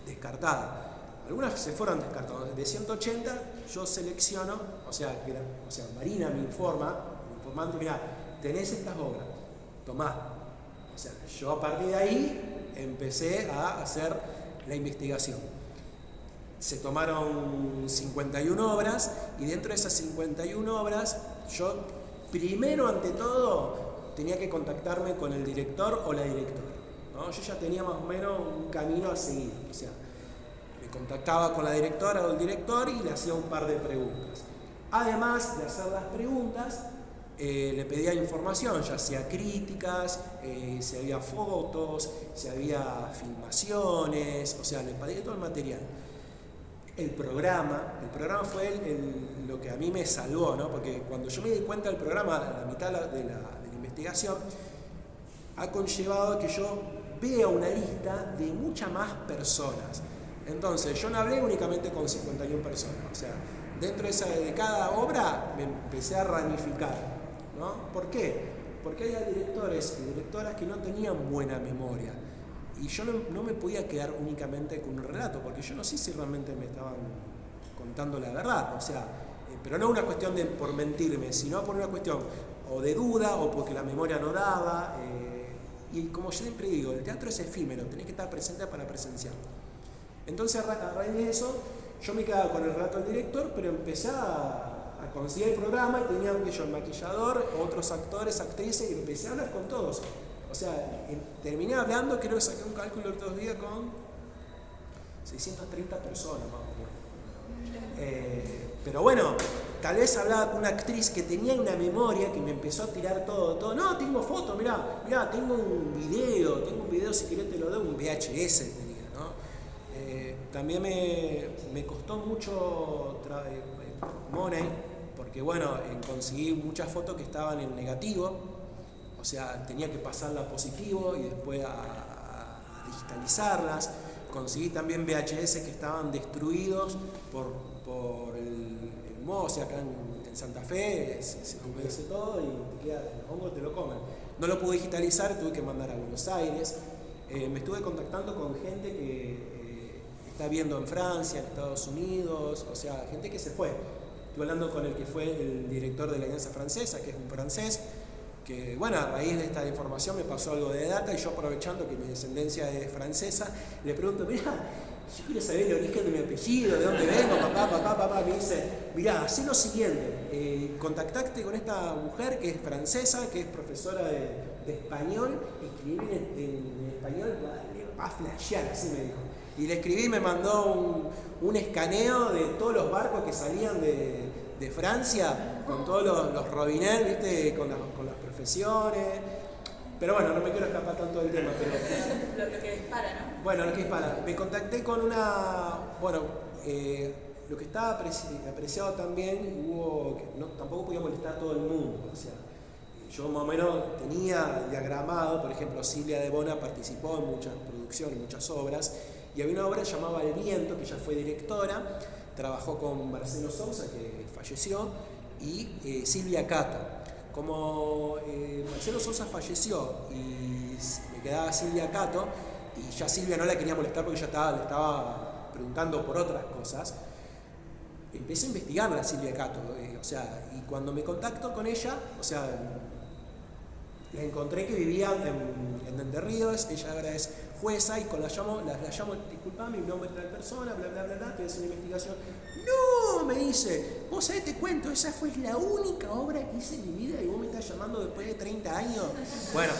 descartada. Algunas se fueron descartadas. De 180 yo selecciono, o sea, Marina me informante, mirá, tenés estas obras, tomá. O sea, yo a partir de ahí empecé a hacer la investigación. Se tomaron 51 obras y dentro de esas 51 obras yo primero ante todo tenía que contactarme con el director o la directora, ¿no? Yo ya tenía más o menos un camino a seguir, o sea, me contactaba con la directora o el director y le hacía un par de preguntas. Además de hacer las preguntas, le pedía información, ya sea críticas, si había fotos, si había filmaciones, o sea, le pedía todo el material. El programa fue lo que a mí me salvó, ¿no? Porque cuando yo me di cuenta del programa, a la mitad de la investigación, ha conllevado que yo vea una lista de muchas más personas. Entonces, yo no hablé únicamente con 51 personas, o sea, dentro de cada obra me empecé a ramificar, ¿no? ¿Por qué? Porque había directores y directoras que no tenían buena memoria. Y yo no me podía quedar únicamente con un relato, porque yo no sé si realmente me estaban contando la verdad, o sea, pero no una cuestión de por mentirme, sino por una cuestión o de duda o porque la memoria no daba. Y como yo siempre digo, el teatro es efímero, tenés que estar presente para presenciarlo. Entonces, a raíz de eso, yo me quedaba con el relato del director, pero empecé a conseguir el programa y tenía el maquillador, otros actores, actrices, y empecé a hablar con todos. O sea, terminé hablando, creo que saqué un cálculo de otros días con 630 personas más o menos. Pero bueno, tal vez hablaba con una actriz que tenía una memoria que me empezó a tirar todo. No, tengo fotos, mirá, tengo un video, si querés te lo doy, un VHS tenía, ¿no? También me costó mucho money, porque bueno, conseguí muchas fotos que estaban en negativo. O sea, tenía que pasarla a positivo y después a digitalizarlas, conseguí también VHS que estaban destruidos por el MOSE acá en Santa Fe, se humedece todo y te queda, los hongos te lo comen. No lo pude digitalizar, tuve que mandar a Buenos Aires. Me estuve contactando con gente que está viendo en Francia, en Estados Unidos, o sea, gente que se fue. Estuve hablando con el que fue el director de la Alianza Francesa, que es un francés, que, bueno, a raíz de esta información me pasó algo de data y yo, aprovechando que mi descendencia es francesa, le pregunto, mira, yo quiero saber el origen de mi apellido, de dónde vengo, papá. Me dice, mirá, hacé lo siguiente, contactate con esta mujer que es francesa, que es profesora de español, escribí en español, va a flashear, así me dijo. Y le escribí, me mandó un escaneo de todos los barcos que salían de Francia, con todos los robinets, ¿viste? Con las profesiones. Pero bueno, no me quiero escapar tanto del tema. Pero lo que dispara, ¿no? Bueno, lo que dispara. Me contacté con una... Bueno, lo que estaba apreciado también, tampoco podía molestar a todo el mundo. O sea, yo más o menos tenía diagramado, por ejemplo, Silvia de Bona participó en muchas producciones, muchas obras, y había una obra llamada El Viento, que ella fue directora, trabajó con Marcelo Sousa, que falleció, y Silvia Cato. Como Marcelo Sousa falleció y me quedaba Silvia Cato, y ya Silvia no la quería molestar porque ya le estaba preguntando por otras cosas, empecé a investigarla a Silvia Cato, o sea, y cuando me contacto con ella, o sea, la encontré que vivía en Entre Ríos, ella ahora es jueza, y la llamo, disculpame, mi nombre es tal persona, bla, bla, bla, bla, te hace una investigación. No, me dice, vos sabés, te cuento, esa fue la única obra que hice en mi vida y vos me estás llamando después de 30 años. Bueno,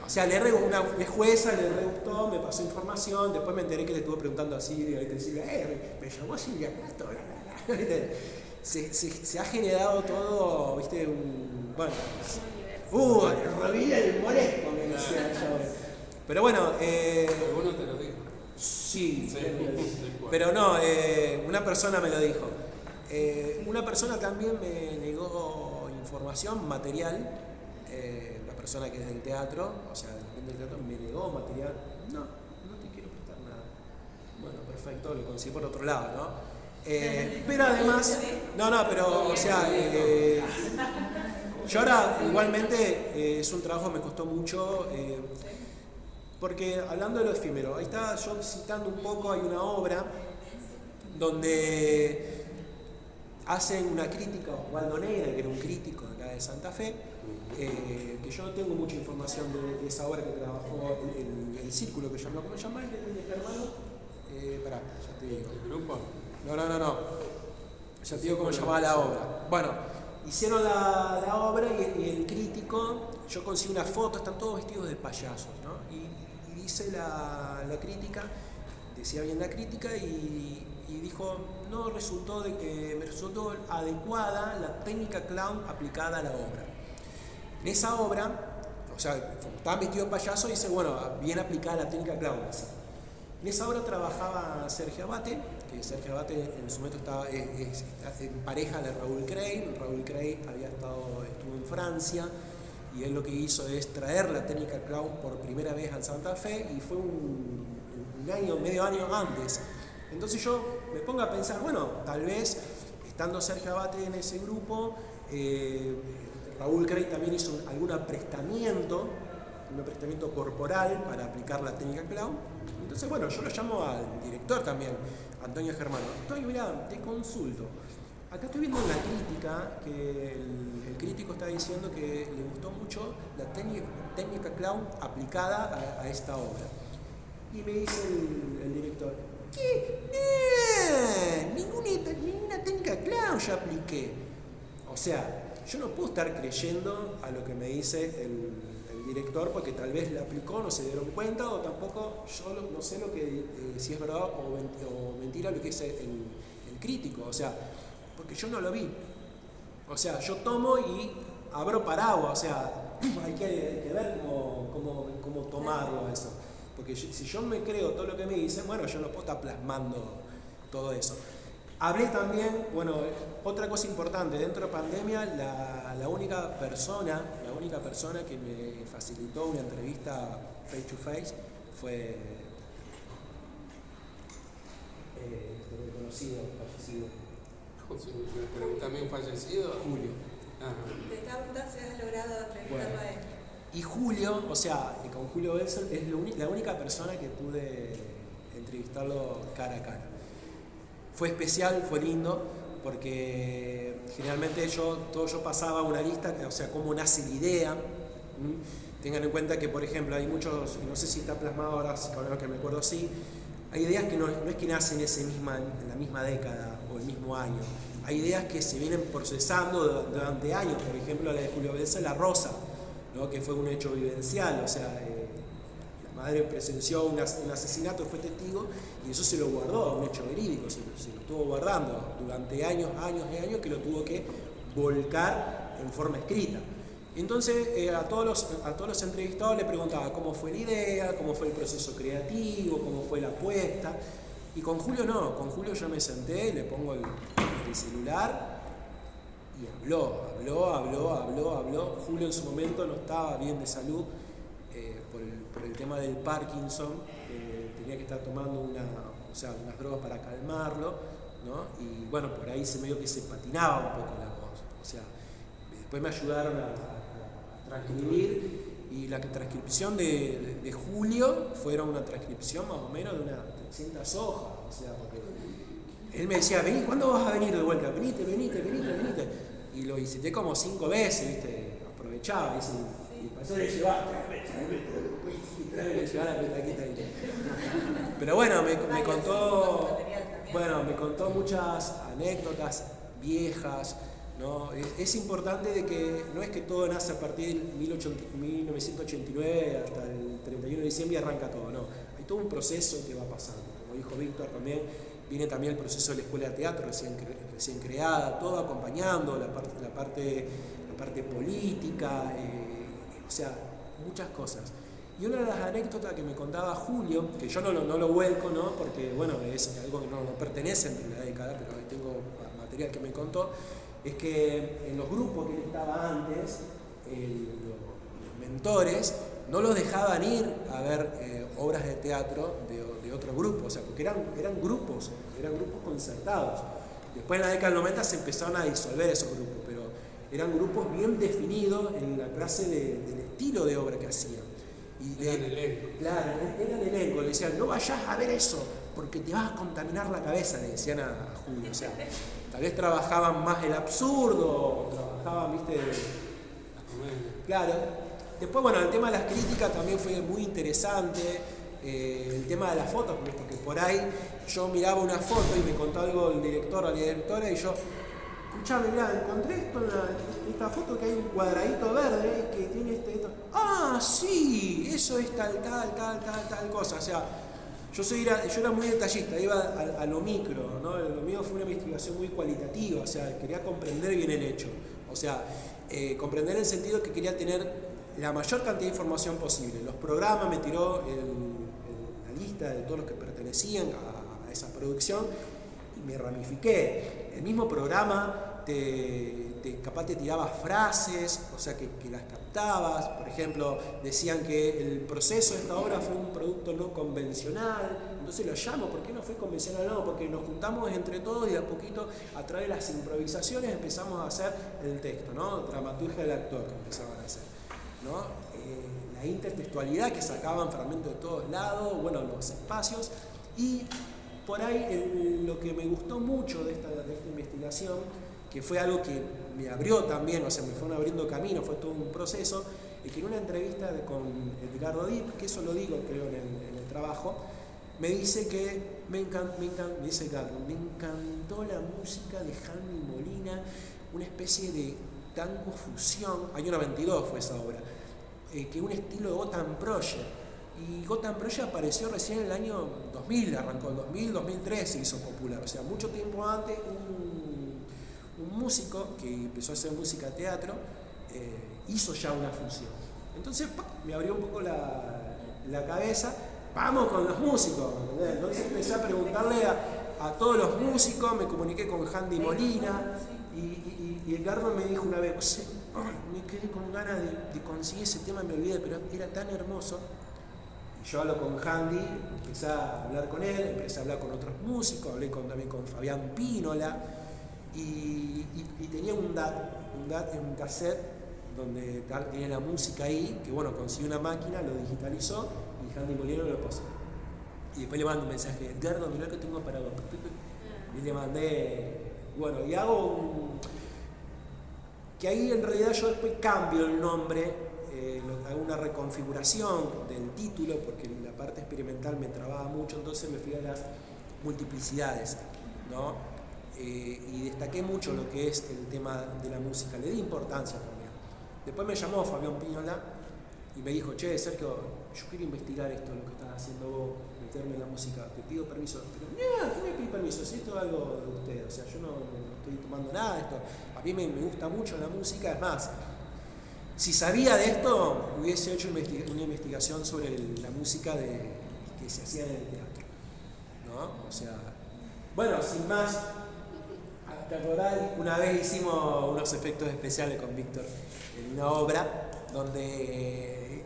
o sea, es jueza, le re gustó, me pasó información, después me enteré que le estuve preguntando a Silvia, y Silvia, me llamó Silvia Cato, bla, bla, bla. Se ha generado todo, viste, bueno, Rovira el molesto, me decía ella. Pero bueno, ¿Alguno te lo dijo? Sí, pero no, una persona me lo dijo. Una persona también me negó información, material, una persona que es del teatro, o sea, del teatro, me negó material. No te quiero prestar nada. Bueno, perfecto, lo conseguí por otro lado, ¿no? Pero además, pero, o sea, yo ahora igualmente es un trabajo que me costó mucho. Porque hablando de lo efímero, ahí está yo citando un poco, hay una obra donde hacen una crítica a Osvaldo Neira, que era un crítico de acá de Santa Fe, que yo no tengo mucha información de esa obra que trabajó el círculo que llamó, ¿cómo se llama? ¿El de Germano? Ya te digo. ¿El grupo? No. Ya te digo cómo llamaba la obra. Bueno, hicieron la obra y el crítico, yo conseguí una foto, están todos vestidos de payasos, ¿no? Y hice la crítica, decía bien la crítica y dijo, me resultó adecuada la técnica clown aplicada a la obra. En esa obra, o sea, estaban vestidos de payaso y dice, bueno, bien aplicada la técnica clown. Así. En esa obra trabajaba Sergio Abate, que Sergio Abate en su momento estaba en pareja de Raúl Crey. Raúl Crey estuvo en Francia, y él lo que hizo es traer la técnica clown por primera vez a Santa Fe, y fue medio año antes. Entonces yo me pongo a pensar, bueno, tal vez estando Sergio Abate en ese grupo, Raúl Crey también hizo algún aprestamiento corporal para aplicar la técnica clown. Entonces, bueno, yo lo llamo al director también, Antonio Germano. Antonio, mirá, te consulto. Acá estoy viendo una crítica que el crítico está diciendo que le gustó mucho la técnica clown aplicada a esta obra. Y me dice el director, ¿qué? Ninguna técnica clown yo apliqué. O sea, yo no puedo estar creyendo a lo que me dice el director, porque tal vez la aplicó, no se dieron cuenta, o tampoco yo no sé lo que si es verdad o mentira lo que dice el crítico. O sea, porque yo no lo vi. O sea, yo tomo y abro paraguas, o sea, hay que ver cómo tomarlo eso. Porque si yo me creo todo lo que me dicen, bueno, yo no puedo estar plasmando todo eso. Hablé también, bueno, otra cosa importante, dentro de pandemia, la única persona que me facilitó una entrevista face to face fue este reconocido, fallecido. ¿Me preguntame un fallecido? Julio. Ajá. Te estaba preguntando si has logrado entrevistarlo a él. Y Julio, o sea, con Julio Bessel es la única persona que pude entrevistarlo cara a cara. Fue especial, fue lindo, porque generalmente yo pasaba una lista, o sea, cómo nace la idea. Tengan en cuenta que, por ejemplo, hay muchos, no sé si está plasmado ahora, que me acuerdo, sí, hay ideas que no es que nacen en la misma década o el mismo año. Hay ideas que se vienen procesando durante años, por ejemplo, la de Julio Bessel, La Rosa, ¿no? Que fue un hecho vivencial, o sea, la madre presenció un asesinato, fue testigo, y eso se lo guardó, un hecho verídico, se lo estuvo guardando durante años, que lo tuvo que volcar en forma escrita. Entonces a todos los entrevistados le preguntaba cómo fue la idea, cómo fue el proceso creativo, cómo fue la apuesta. Y con Julio no, con Julio yo me senté, le pongo el celular y habló. Julio en su momento no estaba bien de salud por el tema del Parkinson, tenía que estar tomando unas drogas para calmarlo, ¿no? Y bueno, por ahí se medio que se patinaba un poco la voz. O sea, después me ayudaron a transcribir, y la transcripción de Julio fueron una transcripción más o menos de unas 300 hojas, o sea, porque él me decía, vení, ¿cuándo vas a venir de vuelta? Venite. Y lo visité como 5 veces, ¿viste? Aprovechaba, y pasó de llevar 3 veces, llevar la petaquita. Pero bueno, me contó muchas anécdotas viejas, ¿no? Es importante de que no es que todo nace a partir de 1989 hasta el 31 de diciembre y arranca todo, no. Hay todo un proceso que va pasando. Como dijo Víctor también, viene también el proceso de la Escuela de Teatro recién creada, todo acompañando la parte política, o sea, muchas cosas. Y una de las anécdotas que me contaba Julio, que yo no lo vuelco, ¿no? Porque bueno, es algo que no pertenece en la década, pero tengo material que me contó, es que en los grupos que él estaba antes, los mentores no los dejaban ir a ver obras de teatro de otro grupo, o sea, porque eran grupos concertados. Después en la década del 90 se empezaron a disolver esos grupos, pero eran grupos bien definidos en la clase del estilo de obra que hacían. Eran elenco. Claro, eran elenco. Le decían, no vayas a ver eso, porque te vas a contaminar la cabeza, le decían a Julio. O sea, tal vez trabajaban más el absurdo, trabajaban, viste, claro. Después, bueno, el tema de las críticas también fue muy interesante. El tema de las fotos, porque por ahí yo miraba una foto y me contó algo el director o la directora, y yo, escuchame, mirá, encontré esto en esta foto, que hay un cuadradito verde que tiene esto. Ah, sí, eso es tal cosa. O sea, yo era muy detallista, iba a lo micro, ¿no? Lo mío fue una investigación muy cualitativa, o sea, quería comprender bien el hecho. O sea, comprender en el sentido que quería tener la mayor cantidad de información posible. Los programas me tiró la lista de todos los que pertenecían a esa producción y me ramifiqué. El mismo programa capaz te tiraba frases, o sea que las captabas. Por ejemplo, decían que el proceso de esta obra fue un producto no convencional. Entonces lo llamo, ¿por qué no fue convencional? No, porque nos juntamos entre todos y de a poquito, a través de las improvisaciones, empezamos a hacer el texto, ¿no? Dramaturgia del actor que empezaban a hacer, ¿no? La intertextualidad, que sacaban fragmentos de todos lados, bueno, los espacios. Y por ahí lo que me gustó mucho de esta investigación, que fue algo que me abrió también, o sea, me fueron abriendo camino, fue todo un proceso, y que en una entrevista con Edgardo Dip, que eso lo digo creo en el trabajo, me dice que me encantó la música de Handy Molina, una especie de tango fusión, año 92 fue esa obra, que un estilo de Gotham Project. Y Gotham Project apareció recién en el año 2000, arrancó en 2003 se hizo popular, o sea, mucho tiempo antes un músico que empezó a hacer música de teatro hizo ya una fusión. Entonces me abrió un poco la cabeza, vamos con los músicos, ¿entendés? Entonces empecé a preguntarle a todos los músicos, me comuniqué con Handy Molina y Edgardo me dijo una vez, o sea, me quedé con ganas de conseguir ese tema, me olvidé, pero era tan hermoso. Yo hablo con Handy, empecé a hablar con él, empecé a hablar con otros músicos, hablé también con Fabián Pínola y tenía un cassette donde tenía la música ahí, que bueno, consiguió una máquina, lo digitalizó y Handy Molino lo pasó. Y después le mando un mensaje, Edgardo, mirá que tengo para vos. Y le mandé, bueno, y hago que ahí en realidad yo después cambio el nombre, hago una reconfiguración del título, porque la parte experimental me trababa mucho, entonces me fui a las multiplicidades, ¿no? Y destaqué mucho lo que es el tema de la música, le di importancia también. Después me llamó Fabián Pínola y me dijo, che, Sergio, yo quiero investigar esto, lo que estás haciendo vos, meterme en la música, te pido permiso. Pero, no, ¿qué me pedí permiso? Si esto es algo de usted, o sea, yo no estoy tomando nada de esto. A mí me gusta mucho la música, es más, si sabía de esto, hubiese hecho una investigación sobre la música que se hacía en el teatro, ¿no? O sea, bueno, sin más, ¿te acordás? Una vez hicimos unos efectos especiales con Víctor en una obra donde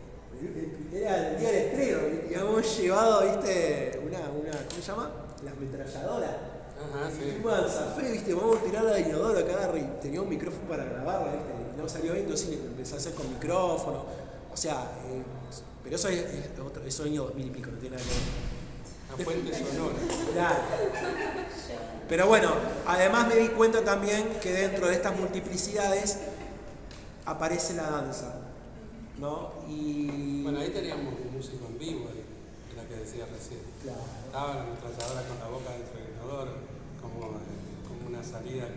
era el día del estreno y habíamos llevado, ¿viste? Una ¿cómo se llama? La ametralladora. Ajá, sí. Fuimos al Zafé, ¿viste? Vamos a tirarla de inodoro acá y tenía un micrófono para grabarla, ¿viste? Y no salió bien, entonces empecé a hacer con micrófono. O sea, pero eso es año 2000 y pico, no tiene nada que ver. La fuente sonora. Claro. Pero bueno, además me di cuenta también que dentro de estas multiplicidades aparece la danza, ¿no? Y Bueno, ahí teníamos un músico en vivo, la que decía recién. claro. Estaba la ametralladora con la boca dentro del inodoro, como una salida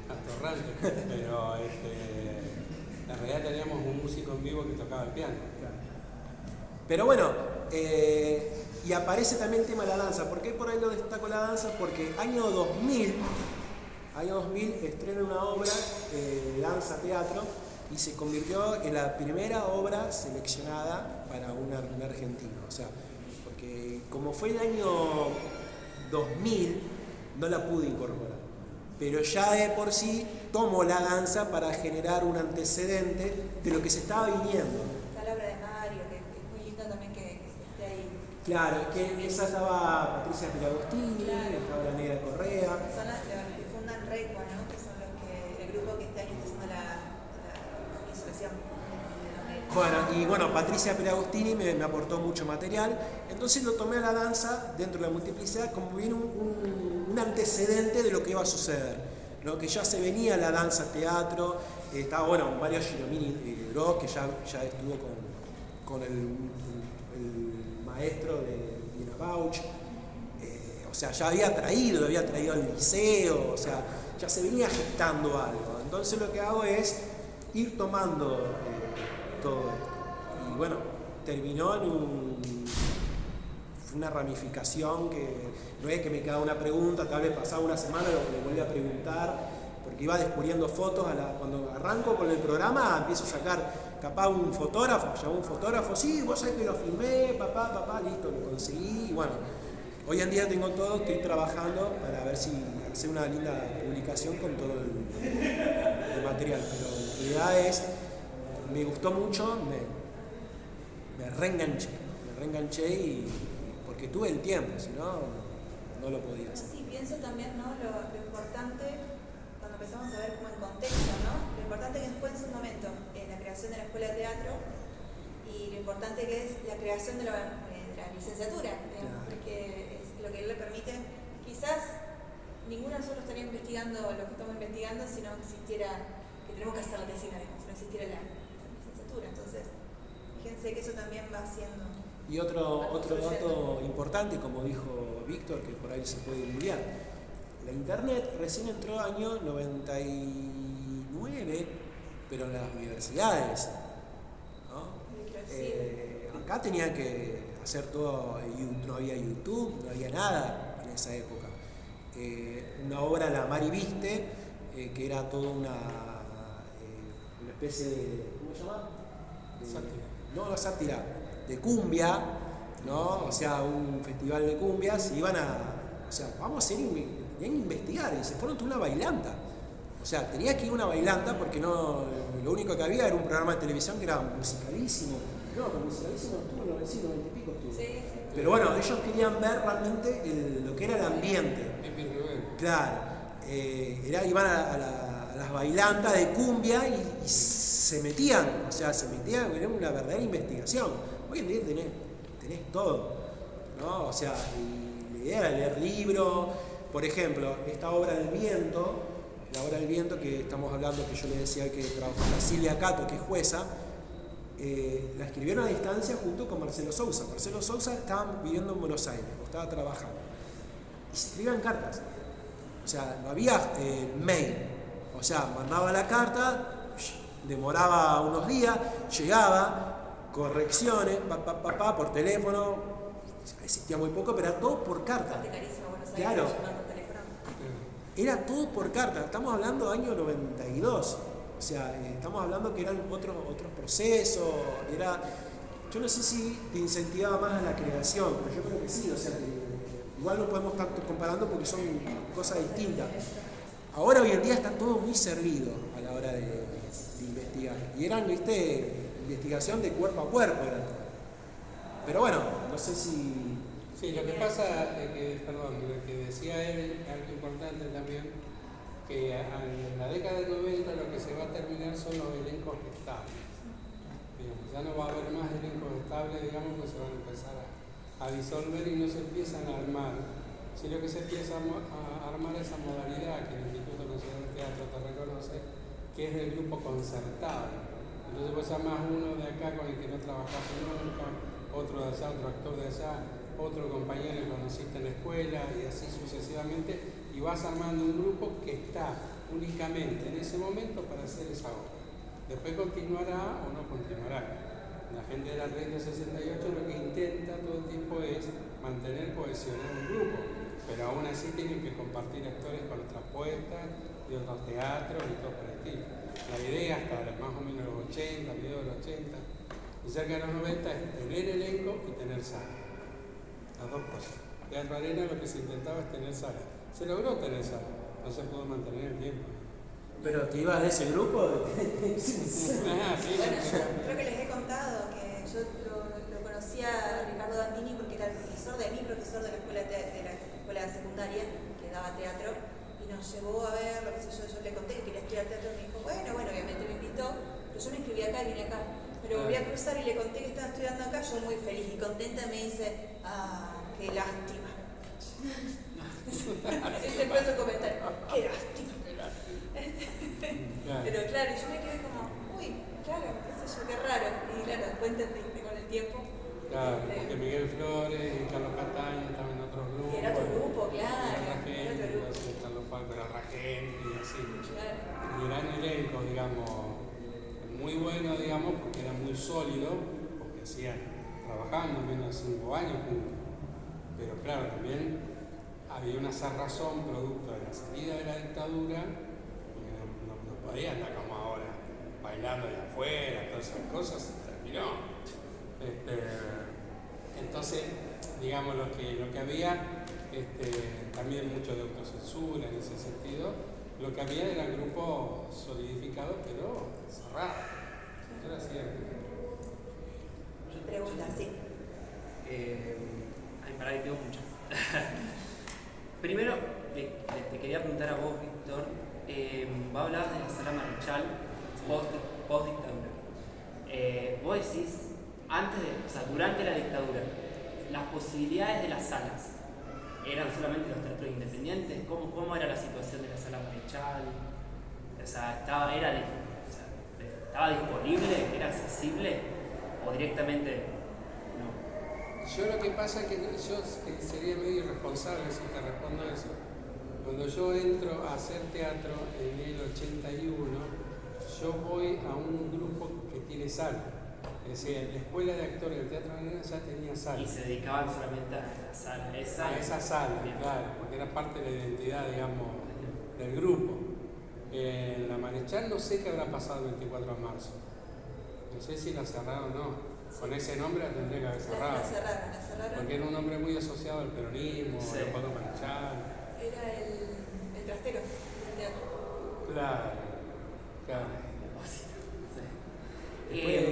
atorrante, pero en realidad teníamos un músico en vivo que tocaba el piano. Claro. Pero bueno, y aparece también el tema de la danza. ¿Por qué por ahí lo destaco la danza? Porque año 2000 estrena una obra de danza teatro y se convirtió en la primera obra seleccionada para un argentino. O sea, porque como fue el año 2000, no la pude incorporar. Pero ya de por sí tomo la danza para generar un antecedente de lo que se estaba viniendo. Está la obra de Mario, que es muy linda también que esté ahí. Claro, que esa estaba Patricia Piragostini, Claro. estaba la Negra Correa. Son los que fundan Recua, ¿no? Que son el grupo que está haciendo la insurrección. Bueno, Patricia Piragostini me aportó mucho material, entonces lo tomé a la danza dentro de la multiplicidad como bien un antecedente de lo que iba a suceder, ¿no? Que ya se venía la danza teatro, estaba Mario Giromini Gross, que ya estuvo con el maestro de Dina Bauch, o sea, ya lo había traído al liceo, o sea, ya se venía gestando algo. Entonces lo que hago es ir tomando todo esto. Y bueno, terminó en una ramificación que no es que me quedaba una pregunta, tal vez pasaba una semana lo que me volví a preguntar, porque iba descubriendo fotos, cuando arranco con el programa empiezo a sacar capaz un fotógrafo, llamó un fotógrafo, sí, vos sabés que lo filmé, papá, listo, lo conseguí, y bueno, hoy en día tengo todo, estoy trabajando para ver si hacer una linda publicación con todo el material, pero la realidad me gustó mucho, me reenganché y porque tuve el tiempo, si no lo podía hacer. Sí, pienso también, ¿no? Lo importante, cuando empezamos a ver como en contexto, ¿no? Lo importante que fue en su momento la creación de la escuela de teatro y lo importante que es la creación de la licenciatura, digamos, porque es lo que le permite, quizás ninguno de nosotros estaría investigando lo que estamos investigando si no existiera, que tenemos que hacer la tesina, digamos, si no existiera la licenciatura. Entonces, fíjense que eso también va haciendo. Y otro dato importante, como dijo Víctor, que por ahí se puede googlear, la internet recién entró año 99, pero en las universidades, ¿no? Acá tenía que hacer todo, no había YouTube, no había nada en esa época. Una obra, La Mari Viste, que era toda una especie de, ¿cómo se llama? No, sátira, de cumbia, ¿no? O sea, un festival de cumbias, y vamos a investigar, y se fueron toda una bailanta. O sea, tenía que ir una bailanta porque lo único que había era un programa de televisión que era musicalísimo. No, pero musicalísimo estuvo en los sí, 90 y pico estuvo. Sí. Pero bueno, ellos querían ver realmente lo que era el ambiente. Claro, iban a las bailantas de cumbia y se metían, era una verdadera investigación. Hoy en día tenés todo, ¿no? O sea, y la idea era leer libros, por ejemplo, esta obra del viento, la obra del viento que estamos hablando, que yo le decía que trabajó la Silvia Cato, que es jueza, la escribieron a distancia junto con Marcelo Sousa. Marcelo Sousa estaba viviendo en Buenos Aires, estaba trabajando, y se escribían cartas. O sea, no había mail. O sea, mandaba la carta, demoraba unos días, llegaba, correcciones, por teléfono, existía muy poco, pero era todo por carta. Claro, era todo por carta. Estamos hablando del año 92. O sea, estamos hablando que eran otros procesos. Yo no sé si te incentivaba más a la creación, pero yo creo que sí. O sea, igual no podemos estar comparando porque son cosas distintas. Ahora, hoy en día, está todo muy servido a la hora de investigar. Y eran, investigación de cuerpo a cuerpo. Pero bueno, no sé si... Sí, lo que pasa es que, lo que decía él, algo importante también, que en la década del 90 lo que se va a terminar son los elencos estables. Digamos, ya no va a haber más elencos estables, digamos, que se van a empezar a disolver y no se empiezan a armar, sino que se empieza a armar esa modalidad que el Instituto Nacional de Teatro te reconoce, que es el grupo concertado. Entonces vos llamás uno de acá con el que no trabajaste nunca, otro de allá, otro actor de allá, otro compañero que conociste en la escuela y así sucesivamente, y vas armando un grupo que está únicamente en ese momento para hacer esa obra. Después continuará o no continuará. La gente de la 3068 lo que intenta todo el tiempo es mantener cohesionado un grupo, pero aún así tienen que compartir actores con otras puestas de otros teatros y todo por el estilo. La idea hasta más o menos los 80, mediados de los 80 y cerca de los 90 es tener elenco y tener sala. Las dos cosas. Teatro Arena lo que se intentaba es tener sala. Se logró tener sala, no se pudo mantener el tiempo. ¿Pero te ibas de ese grupo? Sí, bueno, creo que les he contado que yo lo conocía a Ricardo Dandini porque era el profesor de la escuela secundaria que daba teatro y nos llevó a ver, lo que sé yo le conté que quería estudiar teatro y me dijo, bueno, obviamente me invitó, pero yo me inscribí acá y vine acá. Pero volví a cruzar y le conté que estaba estudiando acá, yo muy feliz y contenta me dice, qué lástima. Ese fue su comentario, qué lástima. Pero claro, yo me quedé como, uy, claro, qué sé yo, qué raro. Y claro, después entendí con el tiempo. Claro, porque Miguel Flores y Carlos Castaña estaban en otros grupos. Era otro grupo, claro. Carlos Falco era Ragente y así. Claro. Y eran elencos, digamos, muy buenos, digamos, porque eran muy sólidos, porque trabajaban más o menos 5 años juntos. Pero claro, también había una cerrazón producto de la salida de la dictadura, porque no podían estar como ahora, bailando de afuera, todas esas cosas, se terminó. Entonces, digamos, lo que había, también mucho de autocensura en ese sentido, lo que había era grupo solidificado, pero cerrado. Eso era cierto. Pregunta, sí. Para que tengo muchas. Primero, te quería preguntar a vos, Víctor. Vos hablabas de la sala Marechal post-dictadura. Vos decís, durante la dictadura, las posibilidades de las salas eran solamente los teatros independientes. ¿Cómo era la situación de la sala Marechal? O sea, ¿estaba disponible? ¿Era accesible? ¿O directamente no? Yo lo que pasa es que yo sería medio irresponsable si te respondo eso. Cuando yo entro a hacer teatro en el 81, yo voy a un grupo que tiene sala. Es decir, la escuela de actores del Teatro Arena ya tenía sala. Y se dedicaban solamente a la sala, a esa sala, claro, porque era parte de la identidad, digamos, del grupo. En la Marechal no sé qué habrá pasado el 24 de marzo. No sé si la cerraron o no. Con ese nombre la tendría que haber cerrado. La cerraron. Porque era un nombre muy asociado al peronismo, sí. Leopoldo Marechal. Era el trastero del teatro. Claro. Después,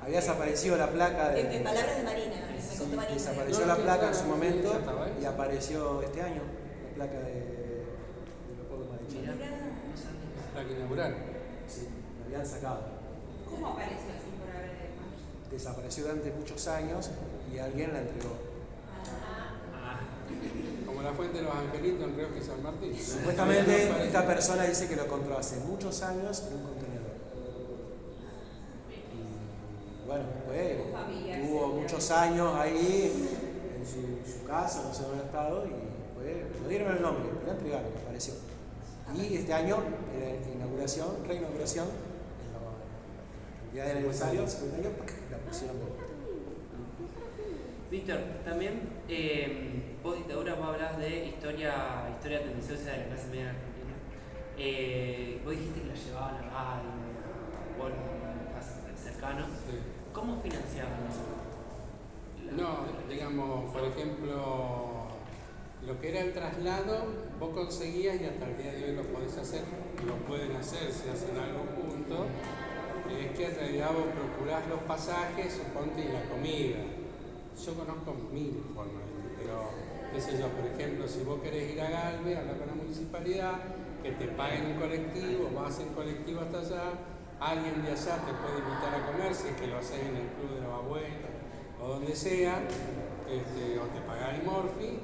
había desaparecido la placa de... En palabras de Marina, me contó Marina. Desapareció la placa en su momento y apareció este año la placa de Leopoldo Marechal. Mirá, no sabía. La que inaugural. Sí, la habían sacado. ¿Cómo apareció así por haber de magia? Desapareció durante muchos años y alguien la entregó. Ah, Como la fuente de los angelitos en Río y San Martín. Supuestamente esta persona dice que lo encontró hace muchos años en un contenedor. Y bueno, pues tuvo muchos años ahí en su casa, no sé dónde ha estado, y pues no dieron el nombre, pero la entregaron, apareció. Y este año, en la inauguración, reinauguración, en el día del aniversario, 50 años, la pusieron. Víctor, también vos dictadura vos hablás de historia tendenciosa de la clase media argentina. Vos dijiste que la llevaban a la radio, bueno, más cercano. Sí. ¿Cómo financiaban eso? No, digamos, por ejemplo, lo que era el traslado, vos conseguías y hasta el día de hoy lo podés hacer, lo pueden hacer si hacen algo juntos, es que en realidad vos procurás los pasajes, suponte, y la comida. Yo conozco 1000 formas, pero qué sé yo, por ejemplo, si vos querés ir a Galvez, hablar con la municipalidad, que te paguen un colectivo, vas en colectivo hasta allá, alguien de allá te puede invitar a comer, si es que lo haces en el club de los abuelos o donde sea, o te paga el Morphy,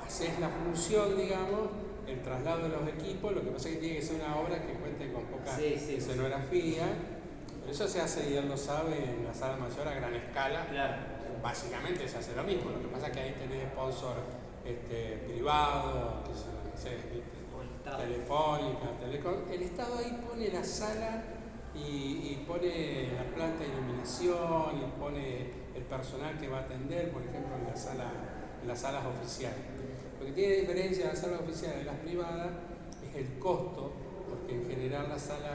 haces la función, digamos, el traslado de los equipos, lo que pasa es que tiene que ser una obra que cuente con poca escenografía, pero eso se hace, y él lo sabe, en la sala mayor a gran escala. Claro. Básicamente se hace lo mismo, lo que pasa es que ahí tenés sponsor privado, que se, Telefónica, Telecom. El Estado ahí pone la sala y pone la planta de iluminación y pone el personal que va a atender, por ejemplo, en las salas oficiales. Lo que tiene diferencia de las salas oficiales de las privadas es el costo, porque en general las salas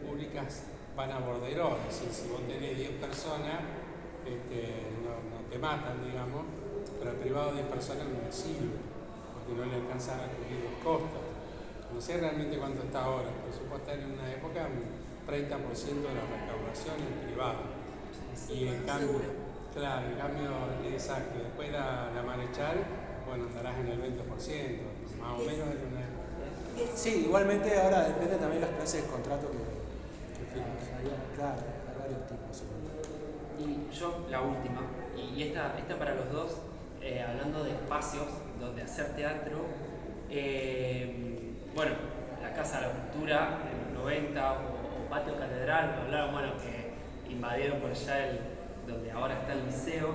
públicas van a borderón, es decir, si vos tenés 10 personas, no te matan, digamos, pero el privado de 10 personas no le sirve, porque no le alcanza a cubrir los costos. No sé realmente cuánto está ahora, pero supongo estar en una época un 30% de la recaudación en privado. Y en cambio, claro, en cambio, exacto, después la Marechal, bueno, andarás en el 20%, más o menos en una época. Sí, igualmente ahora depende también de las clases de contrato que firmas. Claro, hay varios tipos. Y yo, la última, y esta para los dos, hablando de espacios donde hacer teatro, bueno, la Casa de la Cultura en los 90 o Patio Catedral, hablaron, bueno, que invadieron por allá donde ahora está el liceo.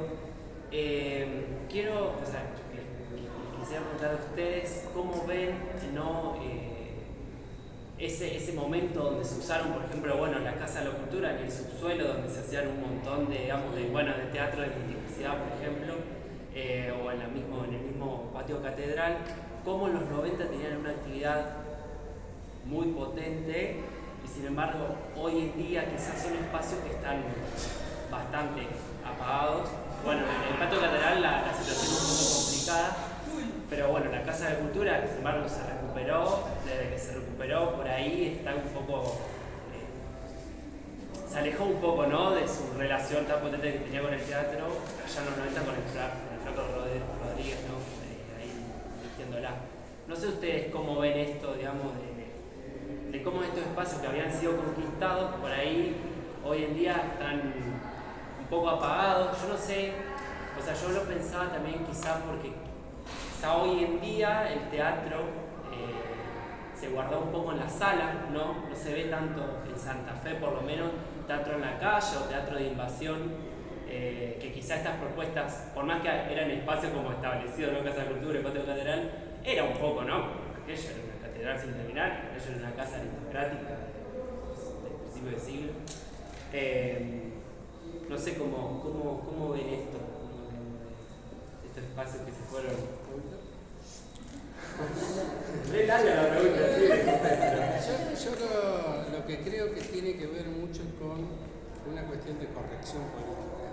Quiero, o sea, quisiera preguntar a ustedes cómo ven, ¿no? Ese momento donde se usaron, por ejemplo, bueno, la Casa de la Cultura, en el subsuelo, donde se hacían un montón de, digamos, de teatro de multiplicidad, por ejemplo, o en el mismo Patio Catedral, cómo en los 90 tenían una actividad muy potente y sin embargo hoy en día quizás son espacios que están bastante apagados. Bueno, en el Patio Catedral la situación es un poco complicada, pero bueno, la Casa de la Cultura, sin embargo, se recuperó. Desde que se recuperó, por ahí está un poco, se alejó un poco, ¿no?, de su relación tan potente que tenía con el teatro, allá en los 90 con el Flaco Rodríguez, ¿no?, ahí dirigiéndola. No sé ustedes cómo ven esto, digamos, de cómo estos espacios que habían sido conquistados, por ahí, hoy en día están un poco apagados. Yo no sé, o sea, yo lo pensaba también quizá porque hoy en día el teatro se guardó un poco en la sala, ¿no? No se ve tanto en Santa Fe, por lo menos, teatro en la calle o teatro de invasión, que quizá estas propuestas, por más que eran espacios como establecidos, ¿no?, Casa de Cultura y Patio Catedral, era un poco, ¿no? Aquello era una catedral sin terminar, aquello era una casa aristocrática del principio del siglo. No sé cómo ven esto, estos espacios que se fueron. Re larga la pregunta, Yo lo que creo que tiene que ver mucho con una cuestión de corrección política.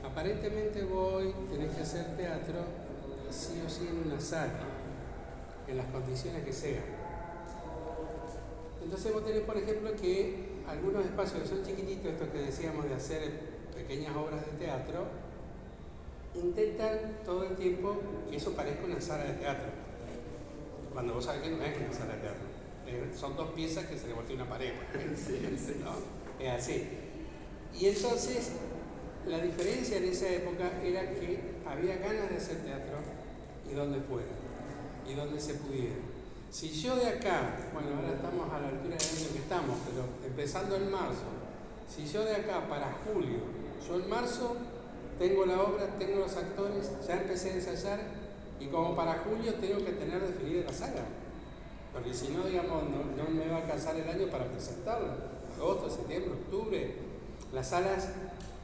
Aparentemente vos tenés que hacer teatro sí o sí en una sala, en las condiciones que sean. Entonces vos tenés, por ejemplo, que algunos espacios que son chiquititos, estos que decíamos de hacer pequeñas obras de teatro, intentan todo el tiempo que eso parezca una sala de teatro. Cuando vos sabés que no es una sala de teatro. Son dos piezas que se le voltea una pared. ¿No? Es así. Y entonces, la diferencia en esa época era que había ganas de hacer teatro y donde fuera, y donde se pudiera. Si yo de acá, bueno, ahora estamos a la altura del año que estamos, pero empezando en marzo, si yo de acá para julio, yo en marzo tengo la obra, tengo los actores, ya empecé a ensayar, y como para julio tengo que tener definida la sala. Porque si no, digamos, no me va a alcanzar el año para presentarla. Agosto, septiembre, octubre. Las salas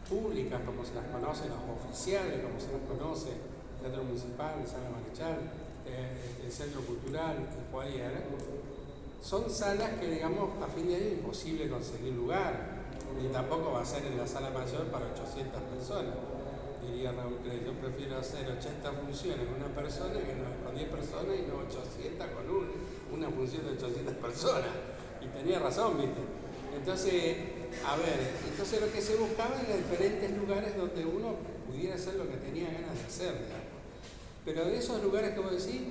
públicas, como se las conoce, las oficiales, como se las conoce, el Teatro Municipal, el Sala Marechal, el Centro Cultural, el Foyer, son salas que, digamos, a fin de año es imposible conseguir lugar. Ni tampoco va a ser en la sala mayor para 800 personas. Diría Raúl Crey, yo prefiero hacer 80 funciones con una persona con 10 personas y no 800 con una función de 800 personas. Y tenía razón, ¿viste? Entonces, a ver, entonces lo que se buscaba en diferentes lugares donde uno pudiera hacer lo que tenía ganas de hacer, digamos. Pero de esos lugares que vos decís,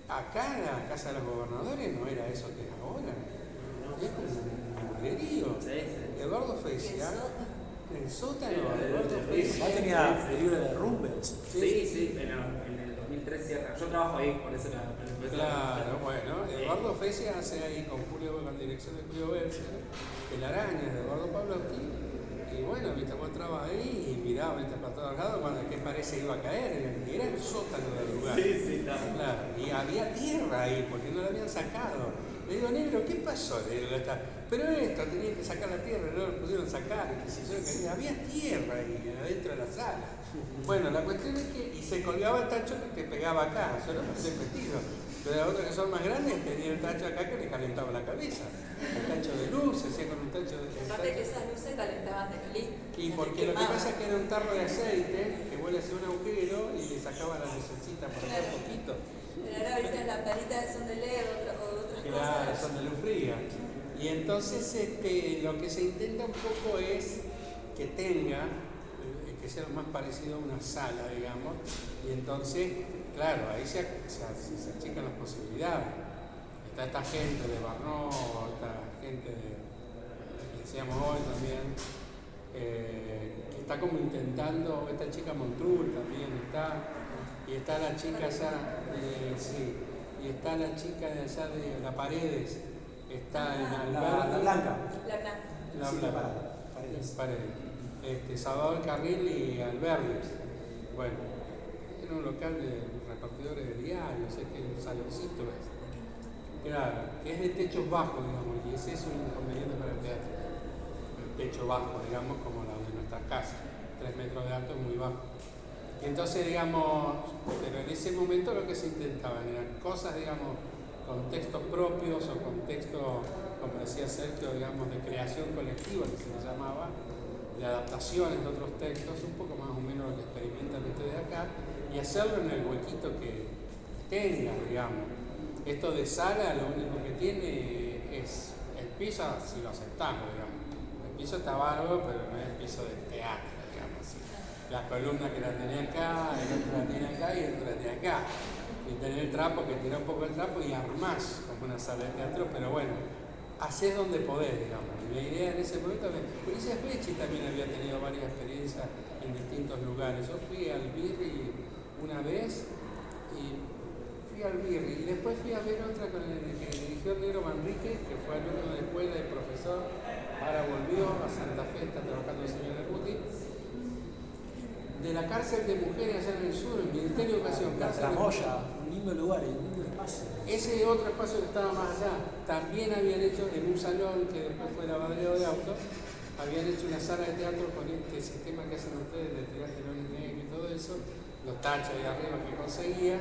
acá en la Casa de los Gobernadores no era eso que es ahora. Es como un mulerío. Eduardo Fesia. El sótano de Eduardo Fesia. Ya tenía el libro de Rubens. Sí, en el 2003 cierra. Yo trabajo ahí, por eso Claro, bueno, Eduardo Fesia hace ahí con dirección de Julio Belser, El Araña de Eduardo Pavlovsky, y bueno, viste, vos entrabas ahí y mirabas, viste, para todos lados, cuando qué parece iba a caer, y era el sótano del lugar. Sí, claro. Y había tierra ahí, porque no la habían sacado. Le digo, negro, ¿qué pasó? Pero esto, tenía que sacar la tierra, no lo pudieron sacar, que había tierra ahí, adentro de la sala. Bueno, la cuestión es que, y se colgaba el tacho que pegaba acá, yo no pensé vestido. Pero las otras que son más grandes tenía el tacho acá que le calentaba la cabeza. El tacho de luz, se hacía con un tacho de... Aparte que esas luces calentaban de caliente. Y porque lo que pasa es que era un tarro de aceite que vos le hacías un agujero y le sacaba la lucecita por acá un poquito. Pero ahora viste las lamparitas son de LED o otras Claro, cosas. son de luz fría. Y entonces lo que se intenta un poco es que tenga, que sea lo más parecido a una sala, digamos, y entonces, claro, ahí se achican las posibilidades. Está esta gente de Barnó, esta gente que decíamos hoy también, que está como intentando, esta chica Montrul también está, y está la chica allá, y está la chica de allá de La Paredes, está en Alberdi. La Blanca. La Blanca. Paredes. Salvador Carril y Alberdi. Bueno, era un local de repartidores de diarios, es que un saloncito es. Claro, que es de techos bajos, digamos, y ese es un inconveniente para el teatro. El techo bajo, digamos, como la de nuestras casas. 3 metros de alto es muy bajo. Y entonces, digamos, pero en ese momento lo que se intentaban eran cosas, digamos, con textos propios o con textos, como decía Sergio, digamos, de creación colectiva, que se le llamaba, de adaptaciones de otros textos, un poco más o menos lo que experimentan ustedes acá, y hacerlo en el huequito que tenga, digamos. Esto de sala lo único que tiene es el piso, si lo aceptamos, digamos. El piso está bárbaro, pero no es el piso del teatro, digamos así. La columna que la tenía acá, el otro la tiene acá y el otro la tiene acá. Y tener el trapo, que tira un poco el trapo y armás como una sala de teatro, pero bueno, hacés donde podés, digamos. Y la idea en ese momento, Ulises Becci también había tenido varias experiencias en distintos lugares. Yo fui al Birri una vez y después fui a ver otra con el que dirigió el negro Manrique, que fue alumno de escuela y profesor, ahora volvió a Santa Fe, está trabajando el señor Erbuti, de la cárcel de mujeres allá en el sur, el Ministerio de Educación. La Tramoya, un lindo lugar, un lindo espacio. Ese otro espacio que estaba más allá, también habían hecho en un salón que después fue lavadero de autos, habían hecho una sala de teatro con este sistema que hacen ustedes de tirar telones negros y todo eso, los tachos ahí arriba que conseguías.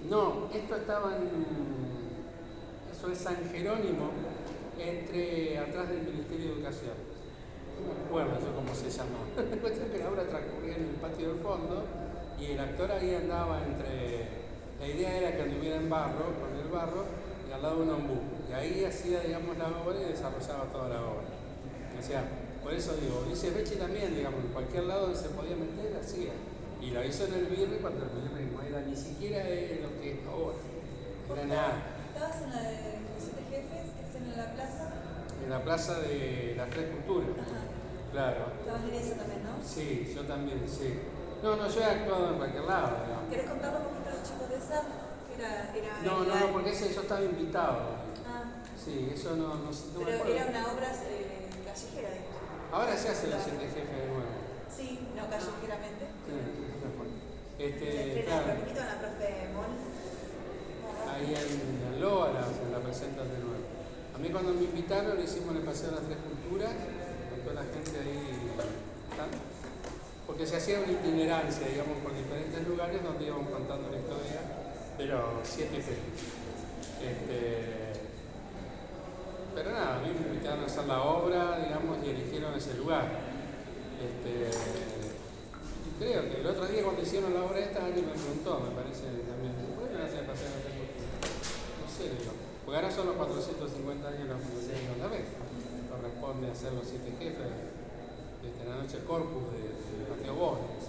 No, esto estaba eso es San Jerónimo, atrás del Ministerio de Educación. No me acuerdo yo cómo se llamaba. La cuestión es que la obra transcurría en el patio del fondo y el actor ahí andaba entre... La idea era que anduviera en barro, con el barro, y al lado un ombú. Y ahí hacía, digamos, la obra y desarrollaba toda la obra. O sea, por eso digo, dice Becci también, digamos, en cualquier lado donde se podía meter, hacía. Y lo hizo en el Birri cuando el Birri no era ni siquiera lo que es ahora. Era nada. ¿Estabas en la de los 7 jefes, que es en la plaza? En la plaza de las Tres Culturas. Ajá. Claro. Estabas en eso también, ¿no? Sí, yo también, sí. No, yo he actuado en cualquier lado, digamos. ¿Querés contarle un poquito a los chicos de esa? Era No, porque ese yo estaba invitado. Ah. Sí, eso no me Pero acuerdo. era una obra callejera, digamos. Ahora se hace los 7 jefes de nuevo. Sí, no callejeramente. Sí, me acuerdo. Se estrena Claro, un poquito en la profe Mol. ahí en Loa la presentan de nuevo. A mí cuando me invitaron le hicimos el paseo de las Tres Culturas, con toda la gente ahí, porque se hacía una itinerancia, digamos, por diferentes lugares donde íbamos contando la historia de los 7 jefes. Pero nada, a mí me invitaron a hacer la obra, digamos, y eligieron ese lugar. Creo que el otro día cuando hicieron la obra esta, alguien me preguntó, me parece también, ¿por qué no hacen paseo de las Tres Culturas? No sé, digo, porque ahora son los 450 años de la fundación de la vez. Corresponde hacer los 7 jefes de la noche Corpus de Mateo Borges.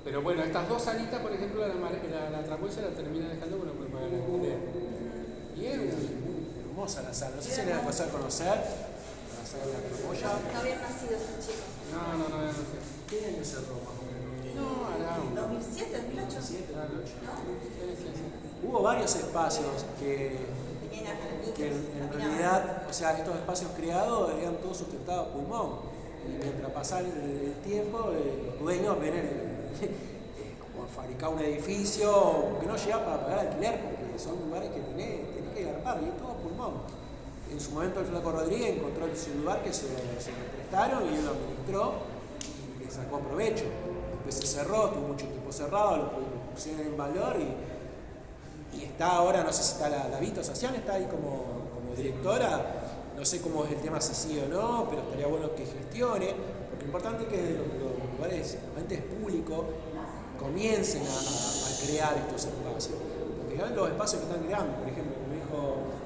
Pero bueno, estas dos salitas, por ejemplo, la tramoya la termina dejando con el pagar el alquiler. Y es muy hermosa la sala. No sé si le va a pasar a conocer la sala de la tramoya. No habían nacido esos chicos. No sé. ¿Qué año cerró más o menos? No, hará un 2007, 2008. 2007, ¿No? Sí. Hubo varios espacios que en realidad, o sea, estos espacios creados eran todos sustentados a pulmón. Y mientras pasaba el tiempo, los dueños ven como fabricar un edificio que no llega para pagar alquiler, porque son lugares que tenés que garpar, y es todo a pulmón. En su momento el Flaco Rodríguez encontró su lugar que se lo prestaron y él lo administró y le sacó provecho. Después se cerró, estuvo mucho tiempo cerrado, lo pusieron en valor y está ahora, no sé si está la Vito Sacián, está ahí como directora. No sé cómo es el tema, si sí o no, pero estaría bueno que gestione, porque lo importante es que desde los lugares, los entes públicos, comiencen a crear estos espacios. Porque ya los espacios que están creando, por ejemplo, como dijo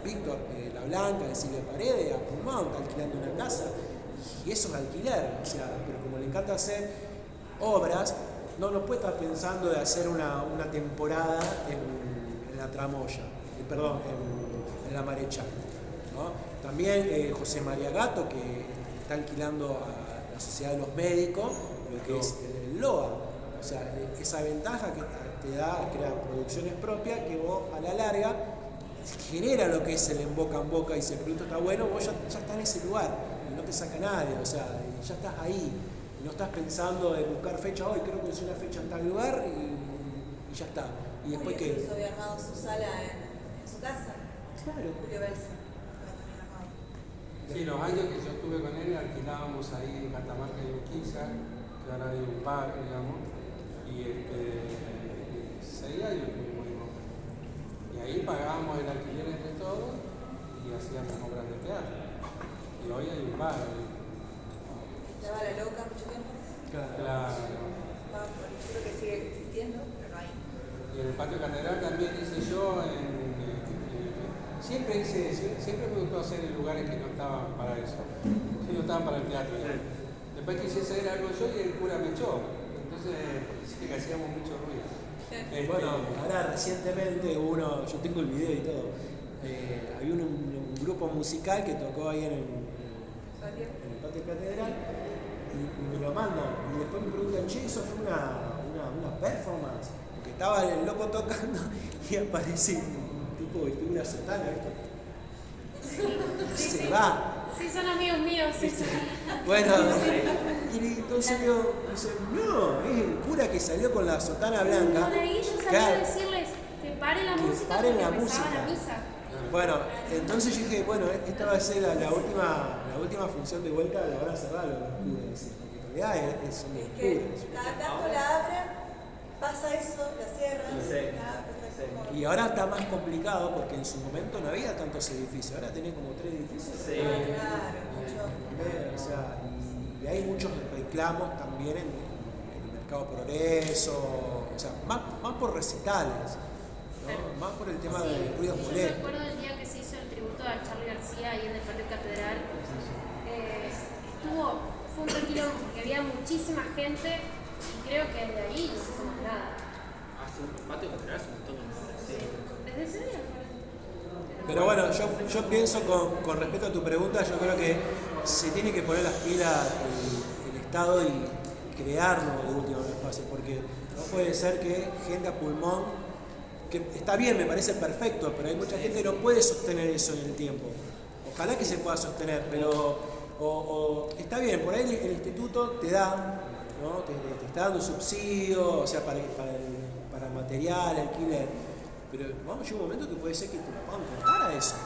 Víctor, La Blanca, de Silvia Paredes, a Pulmón, está alquilando una casa, y eso es alquiler, o sea, pero como le encanta hacer obras, no puede estar pensando de hacer una temporada en la Tramoya, en la Marechal, ¿no? También José María Gato, que está alquilando a la Sociedad de los Médicos, lo que es el LOA. O sea, esa ventaja que te da crear producciones propias, que vos a la larga genera lo que es el en boca, y si el producto está bueno, vos ya estás en ese lugar y no te saca nadie, o sea, ya estás ahí. Y no estás pensando en buscar fecha hoy, creo que es una fecha en tal lugar y ya está. Y después Julio incluso había armado su sala en su casa. Claro. Julio Belsa. Sí, los años que yo estuve con él alquilábamos ahí en Catamarca y Urquiza, que ahora hay un bar, digamos, y 6 años estuvimos en obra. Y ahí pagábamos el alquiler entre todos y hacíamos obras de teatro. Y hoy hay un bar ahí. ¿Estaba La Loca mucho tiempo? Claro. Creo que sigue existiendo, pero no hay. Y en el patio catedral también hice yo siempre me gustó hacer en lugares que no estaban para eso, que no estaban para el teatro. Después quise hacer algo yo y el cura me echó, entonces sí que hacíamos mucho ruido. Bueno, ahora recientemente yo tengo el video y todo, había un grupo musical que tocó ahí en el patio catedral y me lo mandan y después me preguntan, che, eso fue una performance, porque estaba el loco tocando y aparece un tipo vestido de una sotana, ¿viste? Se va. Sí, son amigos míos. Sí. Bueno, y entonces yo dice, no, es el cura que salió con la sotana blanca. Con ahí yo salí Claro. a decirles que paren la música paren porque la empezaba música. la misa. Bueno, entonces yo dije, bueno, esta va a ser la última función de vuelta, la van a cerrar los curas, porque en realidad son los Es que curas. cada tanto la abren, pasa eso, la cierran, Y ahora está más complicado porque en su momento no había tantos edificios, ahora tenés como 3 edificios. Claro, mucho. O sea, y hay muchos reclamos también en el Mercado Progreso, o sea, más por recitales, ¿no? Más por el tema de ruidos Yo molestos. recuerdo el día que se hizo el a Charly García ahí en el Patio Catedral. Fue un requilón porque había muchísima gente y creo que desde ahí no hicimos nada. Hace un patio catedral, hace un montón de ¿Desde ese día? Pero bueno, yo pienso con respecto a tu pregunta, yo creo que se tiene que poner las pilas el Estado y crearlo de último espacio, porque no puede ser que gente a pulmón, que está bien, me parece perfecto, pero hay mucha gente que no puede sostener eso en el tiempo. Ojalá que se pueda sostener, pero está bien, por ahí el instituto te da, ¿no? te está dando subsidio, o sea, para material, alquiler, pero vamos, llega un momento que puede ser que te lo puedan cortar a eso,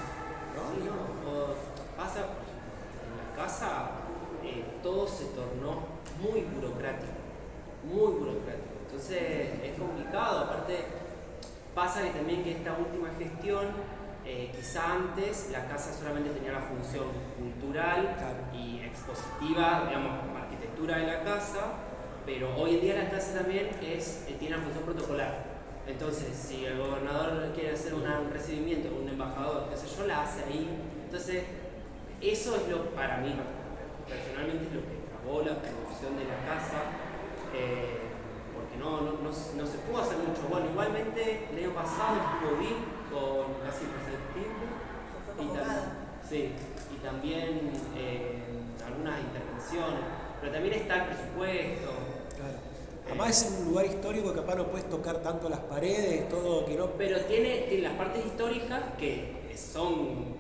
¿no? Sí, o pasa, en la casa todo se tornó muy burocrático, entonces es complicado, aparte pasa que también que esta última gestión, quizá antes la casa solamente tenía la función cultural y expositiva, digamos, arquitectura de la casa, pero hoy en día la casa también tiene la función protocolar. Entonces, si el gobernador quiere hacer un recibimiento de un embajador, qué sé yo, la hace ahí. Entonces, eso es para mí, personalmente, es lo que acabó la producción de la casa, porque no se pudo hacer mucho. Bueno, igualmente, el año pasado estuvo bien con Casi Imperceptible. Y también algunas intervenciones, pero también está el presupuesto. Claro. Además es un lugar histórico que capaz no puedes tocar tanto las paredes, todo que no... Pero tiene las partes históricas que son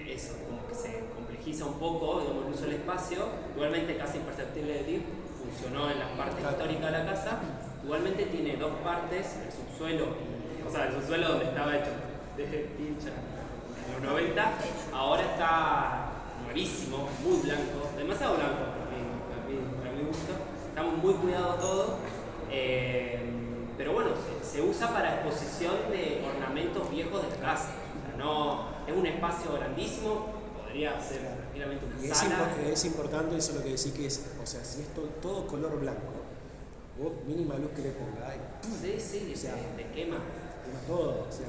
eso, como que se complejiza un poco, digamos, el uso del espacio. Igualmente Casi Imperceptible de TIP funcionó en las partes históricas de la casa. Igualmente tiene dos partes, el subsuelo, el subsuelo donde estaba hecho desde pincha en los 90, ahora está nuevísimo, muy blanco, demasiado blanco para mi gusto. Estamos muy cuidados todos, pero bueno, se usa para exposición de ornamentos viejos de la casa. O sea, no, es un espacio grandísimo, podría ser tranquilamente una sala. Es importante eso lo que decís que es, o sea, si es todo color blanco, vos mínima luz que le pongáis. Sí, o sea, te quema. Quema todo, o sea.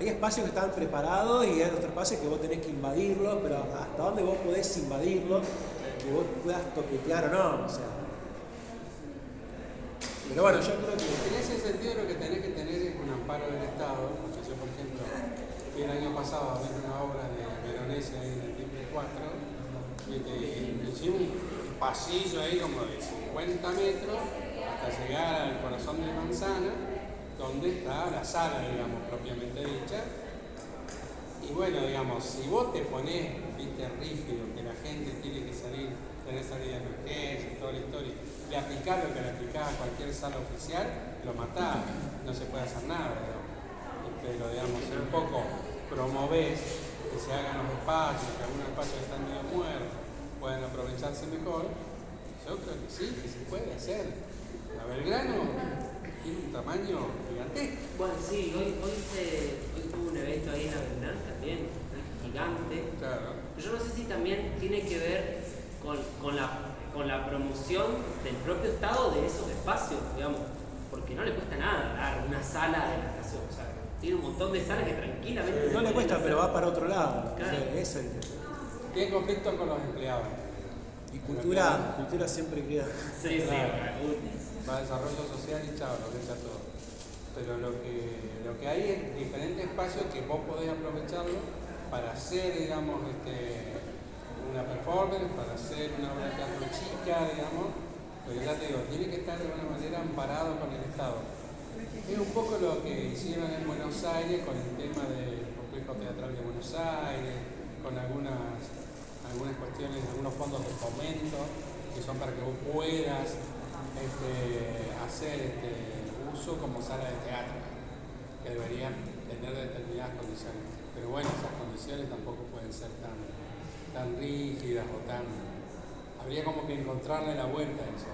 Hay espacios que están preparados y hay otros espacios que vos tenés que invadirlos, pero hasta dónde vos podés invadirlos, que vos puedas toquetear o no, o sea. Pero bueno, yo creo que... En ese sentido lo que tenés que tener es un amparo del Estado, porque yo por ejemplo fui el año pasado a ver una obra de Veronese ahí en el Timbre 4, y hicimos un pasillo ahí como de 50 metros hasta llegar al corazón de Manzana, donde está la sala, digamos, propiamente dicha. Y bueno, digamos, si vos te ponés, rígido, que la gente tiene que salir, tener salida de emergencia, toda la historia, le aplicás lo que le aplicás a cualquier sala oficial, lo matás, no se puede hacer nada, digamos. Pero digamos, si un poco promovés que se hagan los espacios, que algunos espacios están medio muertos, puedan aprovecharse mejor, yo creo que sí, que se puede hacer. La Belgrano tiene un tamaño gigantesco. Bueno, sí, hoy tuvo un evento ahí en la Belgrano también, gigante. Claro. Yo no sé si también tiene que ver con la promoción del propio Estado de esos espacios, digamos, porque no le cuesta nada dar una sala de la estación, o sea, tiene un montón de salas que tranquilamente... No le cuesta, pero va para otro lado. Claro. Tiene conflicto con los empleados. Y cultura siempre queda. Sí, Para desarrollo social y chao, lo que echa todo. Pero lo que hay es diferentes espacios que vos podés aprovecharlo para hacer, digamos, una performance, para hacer una obra de teatro chica, digamos, pero ya te digo, tiene que estar de alguna manera amparado con el Estado. Es un poco lo que hicieron en Buenos Aires con el tema del complejo teatral de Buenos Aires, con algunas cuestiones, algunos fondos de fomento que son para que vos puedas hacer uso como sala de teatro, que deberían tener determinadas condiciones. Pero bueno, esas condiciones tampoco pueden ser tan rígidas o tan... Habría como que encontrarle la vuelta a eso.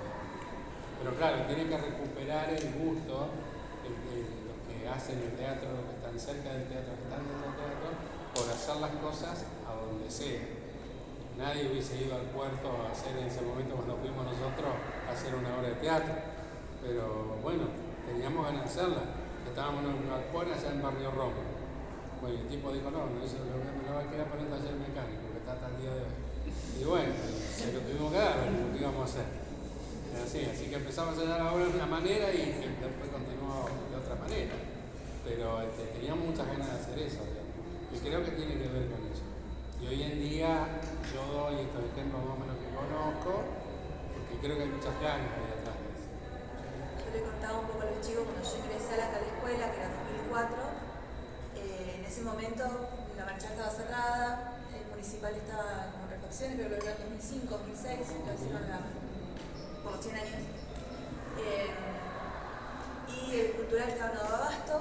Pero claro, tiene que recuperar el gusto de los que hacen el teatro, los que están cerca del teatro, los que están dentro del teatro, por hacer las cosas a donde sea. Nadie hubiese ido al puerto a hacer en ese momento, cuando fuimos nosotros, a hacer una obra de teatro. Pero bueno, teníamos ganas de hacerla. Estábamos en un galpón allá en Barrio Roma. Bueno, el tipo dijo, no, eso me lo va a quedar por un taller mecánico, que está hasta el día de hoy. Y bueno, se lo tuvimos que dar, lo que íbamos a hacer. Así que empezamos a hacer la obra de una manera y después continuó de otra manera. Pero teníamos muchas ganas de hacer eso, digamos. Y creo que tiene que ver con eso. Y hoy en día yo doy estos ejemplos más o menos que conozco, porque creo que hay muchas ganas ahí atrás de eso. Yo le contaba un poco a los chicos cuando yo ingresé a la escuela, que era 2004. En ese momento la marcha estaba cerrada, el municipal estaba con refacciones, pero lo era en 2005, 2006, lo hicieron por los 100 años. Y el cultural estaba en dado abasto,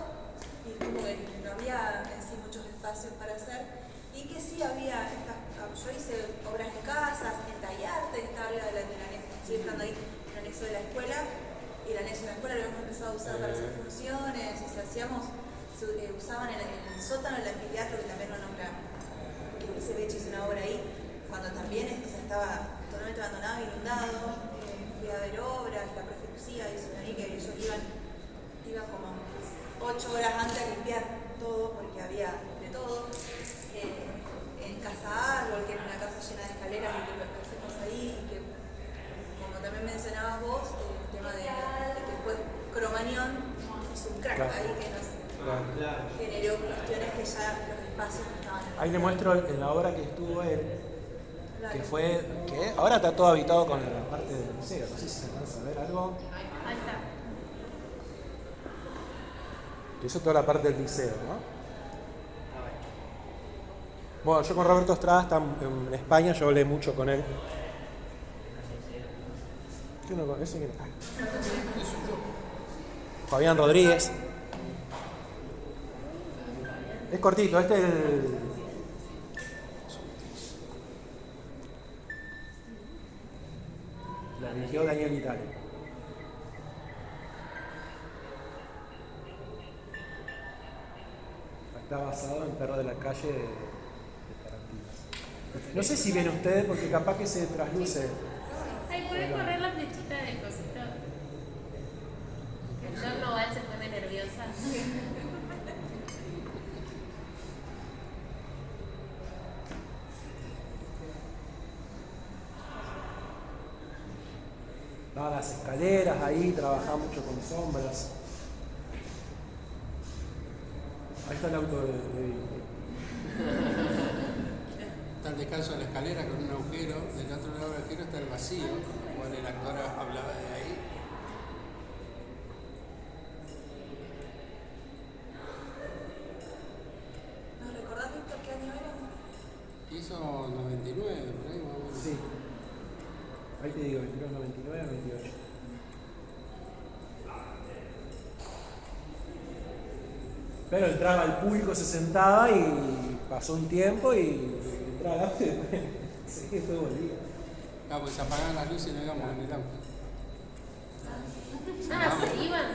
y como que no había en sí muchos espacios para hacer. Y que sí había, yo hice obras en casas, en Tallarte, que estaba arriba del anexo, sigue estando ahí, el anexo de la escuela, y el anexo de la escuela lo hemos empezado a usar para hacer funciones, o sea, usaban en el sótano del anfiteatro, que también lo nombra, que Luis Bechi hizo una obra ahí, cuando también estaba totalmente abandonado, inundado. Fui a ver obras, la profe Lucía hizo ahí que ellos iban como 8 horas antes a limpiar todo, porque había de todo. En Casa Árbol, que era una casa llena de escaleras, y que pertenecemos ahí, y que, como también mencionabas vos, el tema de que después Cromañón hizo un crack ahí que nos generó cuestiones que ya los espacios no estaban. Ahí le muestro en la obra que estuvo él, que fue, que ahora está todo habitado con la parte del museo, no sé si se alcanza a ver algo. Ahí está. Que hizo toda la parte del liceo, ¿no? Bueno, yo con Roberto Estrada está en España, yo hablé mucho con él. ¿Qué no con ese? Fabián Rodríguez. Es cortito, este es el... La dirigió Daniel Vitale. Está basado en Perro de la Calle de Tarantino. No sé si ven ustedes porque capaz que se trasluce. Ay, ¿puedes correr la flechita del cosito? Que el Noval se pone nerviosa. No, las escaleras ahí, trabajaba mucho con sombras. Ahí está el auto de Están descalzos en la escalera con un agujero, del otro lado del agujero está el vacío, bueno, el actor hablaba de ahí. ¿Nos recordás, Víctor, qué año era? Hizo 99, por ahí más o menos. Sí. Ahí te digo, 99 a 98. Pero entraba el público, se sentaba y pasó un tiempo y entraba el auto y después después volvía. Ah, pues se apagaban las luces y no íbamos en el auto. Se iban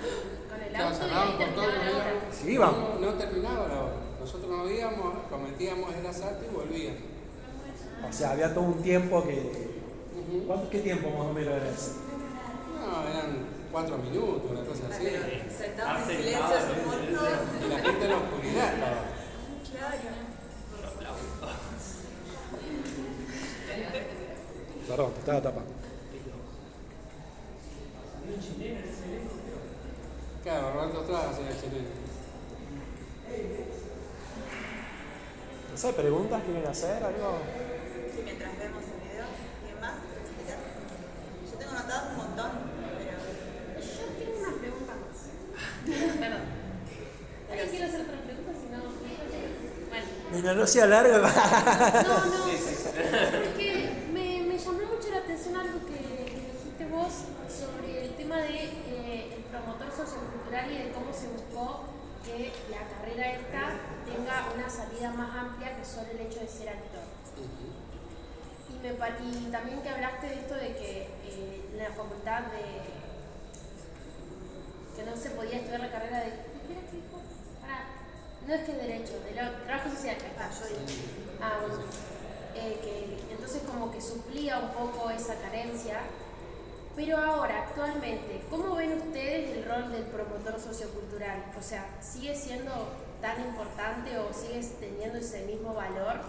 con el Claro, auto y cerraban ahí por todo, terminaba la obra. Sí, iban. no terminaba la obra. Nosotros nos íbamos, cometíamos el asalto y volvíamos. O sea, había todo un tiempo que... ¿Qué tiempo más o menos era ese? No, eran 4 minutos, una cosa así. Sentados en silencio hace un montón. Y la gente en la oscuridad estaba. Claro. Perdón, te estaba tapando. Claro, Roberto Estrada hacía el chileno. No sé, ¿preguntas quieren hacer? ¿Algo? Sí, mientras vemos el video. ¿Quién más? Yo tengo anotado un montón, pero... Yo tengo una pregunta más. Perdón. ¿Alguien quiere hacer otra pregunta? Si no... Bueno. Mira, no sea largo. No, porque me llamó mucho la atención algo que dijiste vos sobre el tema de el promotor sociocultural y de cómo se buscó que la carrera esta tenga una salida más amplia que solo el hecho de ser actor. Y también que hablaste de esto de que en la facultad que no se podía estudiar la carrera de... ¿Qué era que dijo? No es que es derecho, de trabajo social. Bueno. Que entonces como que suplía un poco esa carencia. Pero ahora, actualmente, ¿cómo ven ustedes el rol del promotor sociocultural? O sea, ¿sigue siendo tan importante o sigue teniendo ese mismo valor?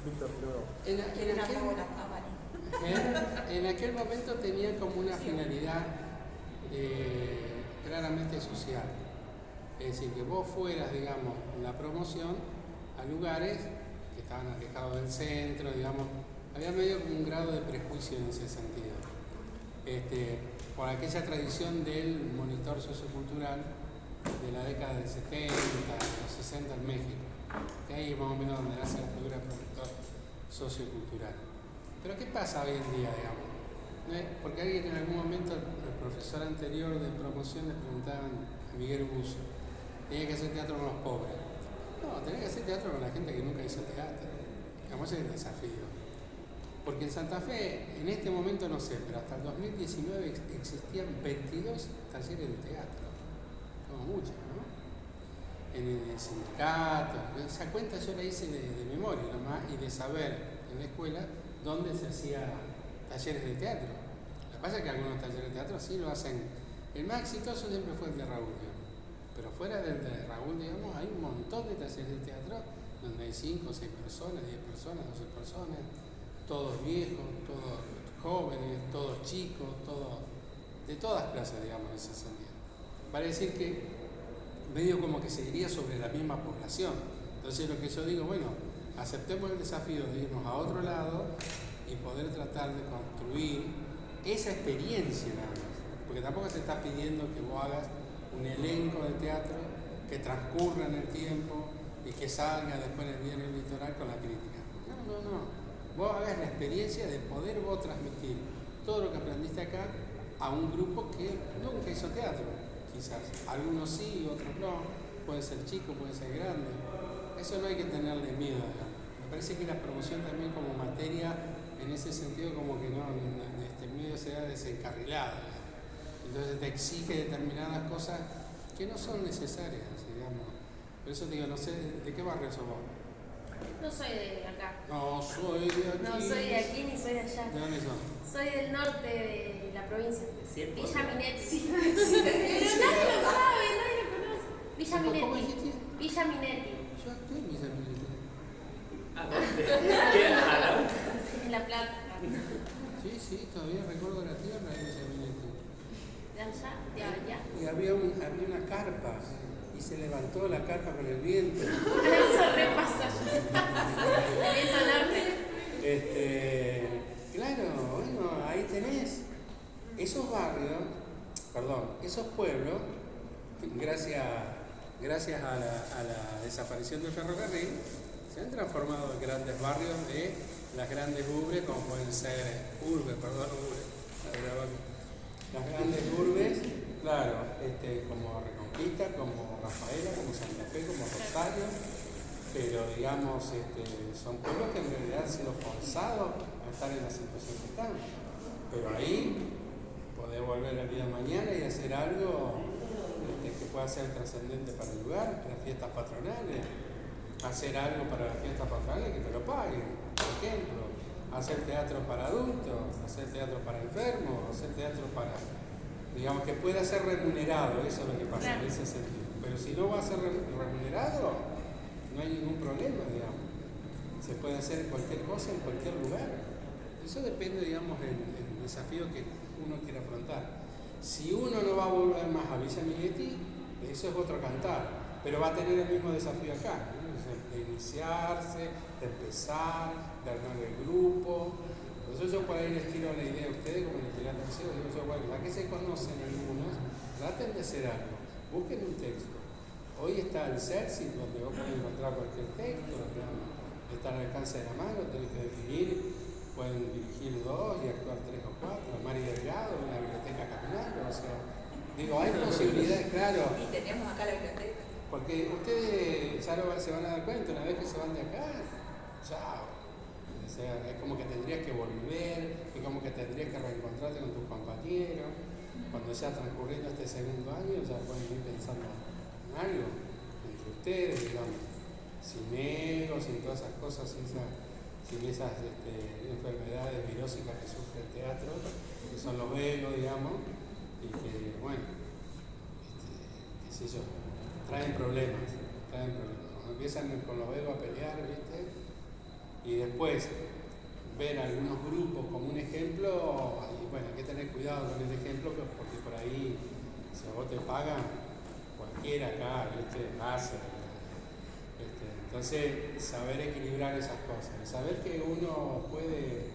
Víctor, luego. En aquel momento tenía como una finalidad claramente social. Es decir, que vos fueras, digamos, en la promoción a lugares que estaban alejados del centro, digamos, había medio como un grado de prejuicio en ese sentido. Por aquella tradición del monitor sociocultural de la década del 70, los 60 en México, que ahí más o menos donde nace la figura del monitor sociocultural. Pero ¿qué pasa hoy en día, digamos? Porque alguien en algún momento, el profesor anterior de promoción, le preguntaban a Miguel Buzo, tenía que hacer teatro con los pobres. No, tenía que hacer teatro con la gente que nunca hizo teatro. Digamos, ese es el desafío. Porque en Santa Fe, en este momento no sé, pero hasta el 2019 existían 22 talleres de teatro. Como muchos, ¿no? En el sindicato. Esa cuenta yo la hice de memoria nomás y de saber en la escuela dónde se hacía talleres de teatro. Lo que pasa es que algunos talleres de teatro sí lo hacen. El más exitoso siempre fue el de Raúl, digamos. Pero fuera del de Raúl, digamos, hay un montón de talleres de teatro donde hay 5, 6 personas, 10 personas, 12 personas, todos viejos, todos jóvenes, todos chicos, todos de todas clases, digamos, en ese sentido. Vale decir que medio como que se iría sobre la misma población. Entonces lo que yo digo, bueno, aceptemos el desafío de irnos a otro lado y poder tratar de construir esa experiencia nada más. Porque tampoco se está pidiendo que vos hagas un elenco de teatro que transcurra en el tiempo y que salga después en el diario Litoral con la crítica. No. Vos hagas la experiencia de poder vos transmitir todo lo que aprendiste acá a un grupo que nunca hizo teatro. Quizás algunos sí, otros no. Pueden ser chicos, pueden ser grandes. Eso no hay que tenerle miedo, digamos. Me parece que la promoción también como materia, en ese sentido, como que no, este medio se da desencarrilado. Entonces te exige determinadas cosas que no son necesarias, digamos. Por eso digo, no sé, ¿de qué barrio sos vos? No soy de acá. No soy de aquí. No soy de aquí ni soy de allá. ¿De dónde son? Soy del norte de la provincia. Sí, Villa Minetti. Sí. Pero nadie lo sabe, nadie lo conoce. Villa ¿Cómo Minetti. dijiste? Villa Minetti. Yo actué en Villa Minetti. ¿A dónde? ¿Qué? ¿A la En La Plata. Sí, todavía recuerdo la tierra de Villa Minetti. De allá, de allá. Y había una carpa. Y se levantó la carpa con el viento. Eso repasa. El viento norte. Claro, bueno, ahí tenés esos barrios, esos pueblos, gracias a la desaparición del ferrocarril, se han transformado en grandes barrios de las grandes urbes, como pueden ser las grandes urbes, claro, como Reconquista, como Rafaela, como Santa Fe, como Rosario, pero digamos, son pueblos que en realidad han sido forzados a estar en la situación que están. Pero ahí podés volver el día de mañana y hacer algo que pueda ser trascendente para el lugar, las fiestas patronales, hacer algo para las fiestas patronales que te lo paguen, por ejemplo, hacer teatro para adultos, hacer teatro para enfermos, hacer teatro para, digamos, que pueda ser remunerado, eso es lo que pasa en ese sentido. Pero si no va a ser remunerado, no hay ningún problema, digamos. Se puede hacer cualquier cosa en cualquier lugar. Eso depende, digamos, del desafío que uno quiere afrontar. Si uno no va a volver más a Villa Minetti, eso es otro cantar, pero va a tener el mismo desafío acá, ¿no? De iniciarse, de empezar, de armar el grupo. Por eso yo por ahí les tiro la idea a ustedes, como les tiré a terceros, digo yo, bueno, ya que se conocen algunos, traten de hacer algo, busquen un texto. Hoy está el CERCI, donde vos podés encontrar cualquier texto, digamos, está al alcance de la mano, tenés que definir, pueden dirigir 2 y actuar 3 o 4, Mari Delgado, en la biblioteca caminando, o sea, digo, hay posibilidades, claro. Y tenemos acá la biblioteca. Porque ustedes ya se van a dar cuenta, una vez que se van de acá, chao. O sea, es como que tendrías que volver, es como que tendrías que reencontrarte con tus compañeros. Cuando ya transcurriendo este segundo año, ya pueden ir pensando en algo entre ustedes, digamos, sin ego, sin todas esas cosas, sin esas enfermedades virósicas que sufre el teatro, que son los egos, digamos, y que, bueno, que sé yo, traen problemas. Cuando empiezan con los egos a pelear, ¿viste? Y después ver algunos grupos como un ejemplo, y bueno, hay que tener cuidado con el ejemplo, porque por ahí, si a vos te pagan, cualquiera acá, ¿viste? Hace. Entonces, saber equilibrar esas cosas, saber que uno puede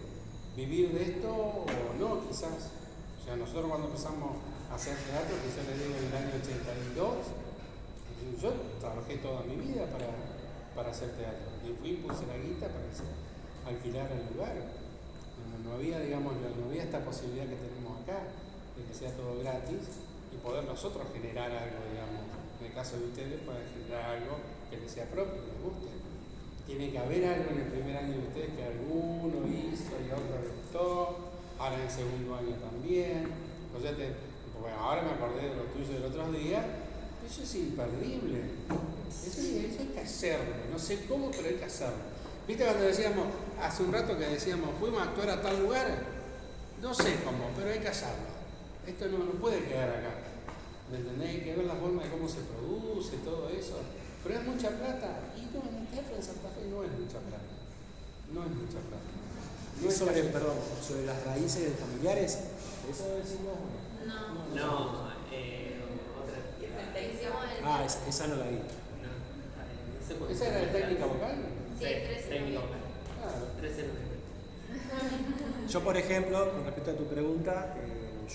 vivir de esto o no, quizás. O sea, nosotros cuando empezamos a hacer teatro, que yo les digo en el año 82, yo trabajé toda mi vida para hacer teatro. Y puse la guita para que se alquilara el lugar. No había, digamos, no había esta posibilidad que tenemos acá, de que sea todo gratis y poder nosotros generar algo, digamos. En el caso de ustedes, pueden generar algo que les sea propio, que les guste. Tiene que haber algo en el primer año de ustedes que alguno hizo y otro le gustó, ahora en el segundo año también. O sea, bueno, ahora me acordé de lo tuyo del otro día, eso es imperdible. Eso hay que hacerlo, no sé cómo, pero hay que hacerlo. ¿Viste cuando decíamos, hace un rato que decíamos, fuimos a actuar a tal lugar? No sé cómo, pero hay que hacerlo. Esto no puede quedar acá. ¿Me entendés? Hay que ver la forma de cómo se produce, todo eso. Pero es mucha plata. Y no, en el teatro de Santa Fe no es mucha plata. No es mucha plata. No es sobre las raíces familiares. ¿Eso decimos? No, otra. Esa no la vi. ¿Esa era de técnica vocal? Sí, técnica vocal. Claro. 3-0. Yo, por ejemplo, con respecto a tu pregunta,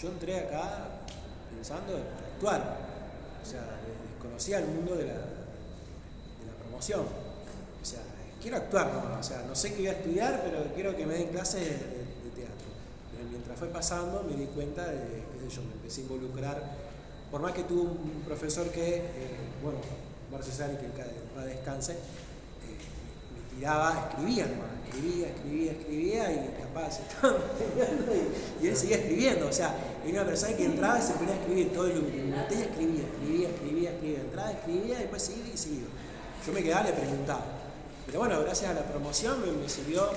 yo entré acá pensando en actuar. O sea, desconocía el mundo de la promoción. O sea, quiero actuar, ¿no? O sea, no sé qué voy a estudiar, pero quiero que me den clases de teatro. Pero mientras fue pasando, me di cuenta de que yo me empecé a involucrar. Por más que tuve un profesor que, Marcio Sari, que en descanse, me tiraba, escribía y capaz se estaba peleando y él seguía escribiendo. O sea, era una persona que entraba y se ponía a escribir todo el botella, escribía, entraba, escribía y después seguía. Yo me quedaba y le preguntaba. Pero bueno, gracias a la promoción me sirvió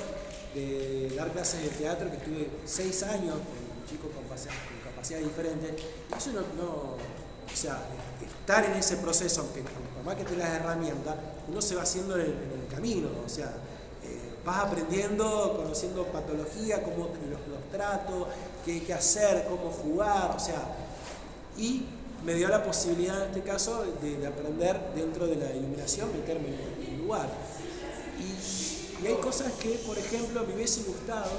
de dar clases de teatro, que estuve 6 años con chicos con capacidades diferentes. Y eso o sea, estar en ese proceso, aunque por más que te las herramientas, uno se va haciendo en el camino. O sea, vas aprendiendo, conociendo patología, cómo los trato, qué hacer, cómo jugar, o sea, y me dio la posibilidad en este caso de aprender dentro de la iluminación, meterme en un lugar. Y hay cosas que, por ejemplo, me hubiese gustado,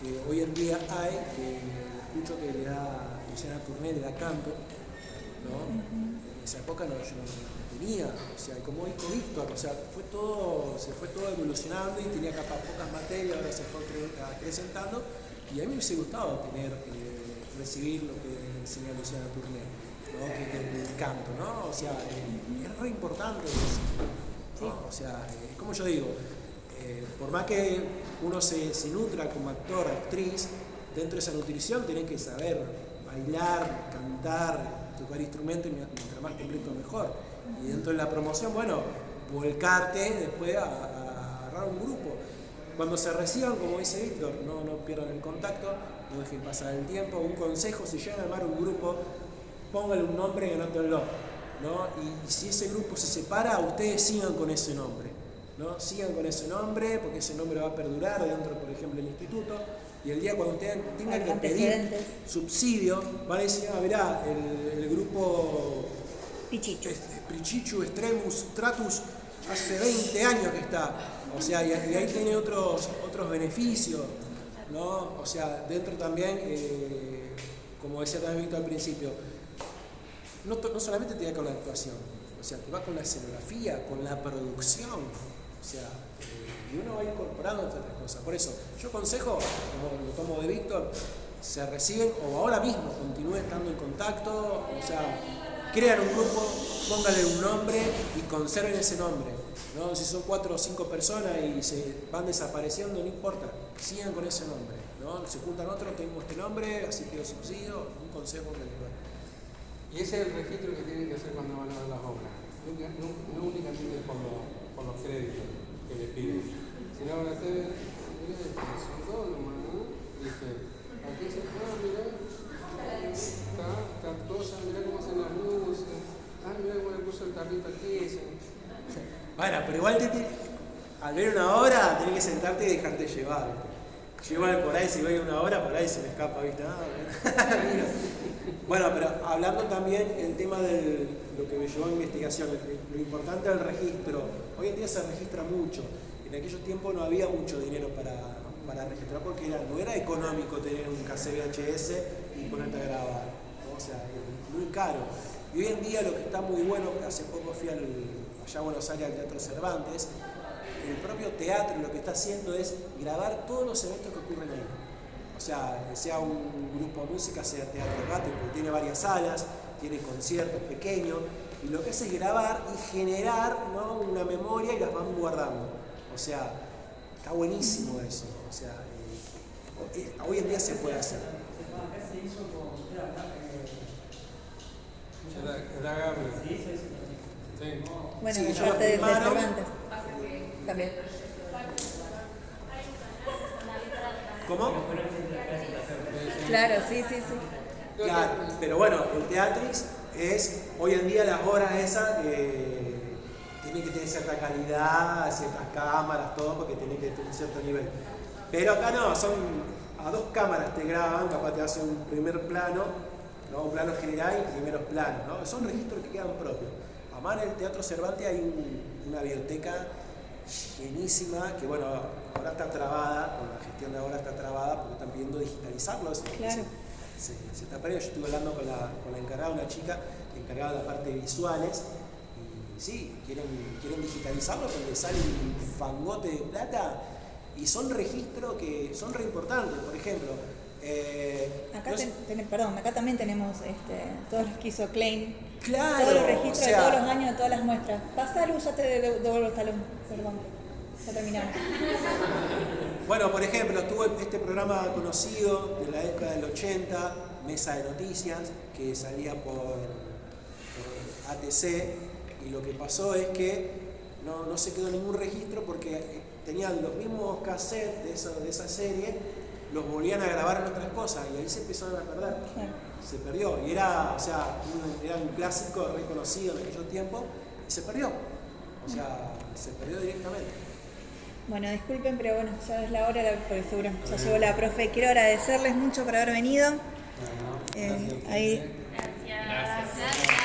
que hoy en día hay, que escucho que le da Luciana Tourné, le da canto, ¿no? En esa época yo no tenía, o sea, como dijo Víctor, o sea, se fue todo evolucionando y tenía capaz pocas materias, ahora se fue acrecentando, y a mí me hubiese gustado recibir lo que enseña Luciana Tourné, ¿no? Que es el canto, ¿no? O sea, es re importante eso, ¿no? O sea, como yo digo, por más que uno se nutra como actor, actriz, dentro de esa nutrición tenés que saber bailar, cantar, tocar instrumentos, mientras más completo mejor. Y dentro de la promoción, bueno, volcarte después a agarrar un grupo. Cuando se reciban, como dice Víctor, no pierdan el contacto, no dejen pasar el tiempo. Un consejo, si llegan a armar un grupo, pónganle un nombre y anótenlo, ¿no? Y si ese grupo se separa, ustedes sigan con ese nombre, ¿no? Sigan con ese nombre, porque ese nombre va a perdurar dentro, por ejemplo, del instituto. Y el día cuando ustedes tengan que pedir subsidio, van a decir, mirá, el grupo Pichichu, Extremus, Tratus, hace 20 años que está. O sea, y ahí tiene otros beneficios, ¿no? O sea, dentro también, como decía también Víctor al principio, no solamente te va con la actuación, o sea, te va con la escenografía, con la producción, o sea, y uno va incorporando otras cosas. Por eso, yo aconsejo, como lo tomo de Víctor, se reciben o ahora mismo continúen estando en contacto, o sea, crean un grupo, pónganle un nombre y conserven ese nombre, ¿no? Si son 4 o 5 personas y se van desapareciendo, no importa, sigan con ese nombre, ¿no? Se juntan otros, tengo este nombre, así pido subsidio, un consejo que les doy. Y ese es el registro que tienen que hacer cuando van a ver las obras, no únicamente por los créditos que les piden, sino ahora ustedes, son dos nomás, ¿no? Aquí se puede, mirá, esta cosa, mirá cómo hacen las luces, escrito aquello. Bueno, pero igual al ver una obra tenés que sentarte y dejarte llevar. Yo igual por ahí, si veo una hora, por ahí se me escapa, ¿viste? Mira. Bueno, pero hablando también el tema de lo que me llevó a investigación, lo importante del registro. Hoy en día se registra mucho. En aquellos tiempos no había mucho dinero para registrar porque no era económico tener un cassette VHS y ponerte a grabar, ¿no? O sea, es muy caro. Y hoy en día lo que está muy bueno, hace poco fui allá a Buenos Aires al Teatro Cervantes, el propio teatro lo que está haciendo es grabar todos los eventos que ocurren ahí. O sea un grupo de música, sea Teatro Gato, porque tiene varias salas, tiene conciertos pequeños, y lo que hace es grabar y generar, ¿no?, una memoria y las van guardando. O sea, está buenísimo eso. O sea, hoy en día se puede hacer. Era Gabriel. Sí. Bueno, Sí, de ellos lo parte de filmaron. Cervantes. También. ¿Cómo? Claro, sí. Claro, pero bueno, el Teatrix es, hoy en día las obras esas tienen que tener cierta calidad, ciertas cámaras, todo, porque tienen que tener cierto nivel. Pero acá no, son a 2 cámaras te graban, capaz te hacen un primer plano, ¿no?, un plano general y primeros planos, ¿no? Son registros que quedan propios. Además en el Teatro Cervantes hay una biblioteca llenísima, que bueno, ahora está trabada, con la gestión de ahora está trabada, porque están pidiendo digitalizarlo. Claro. Se está perdiendo. Yo estuve hablando con la encargada, una chica encargada de la parte de visuales, y sí, quieren digitalizarlo, porque sale un fangote de plata, y son registros que son re importantes. Por ejemplo, acá también tenemos todos los que hizo Klein. claro, Todos los registros o sea, de todos los años, de todas las muestras. Pasa luz, ya te devuelvo el salón. Perdón. Ya terminamos. bueno, por ejemplo, estuvo este programa conocido de la década del 80, Mesa de Noticias, que salía por ATC, y lo que pasó es que no se quedó ningún registro porque tenían los mismos cassettes de esa serie, los volvían a grabar en otras cosas y ahí se empezaron a perder. Claro. Se perdió y era un clásico reconocido en aquellos tiempos y se perdió. O sea, se perdió directamente. Bueno, disculpen, pero bueno, ya es la hora, porque seguro ya llegó la profe. Quiero agradecerles mucho por haber venido. Bueno, gracias. Ahí. Gracias.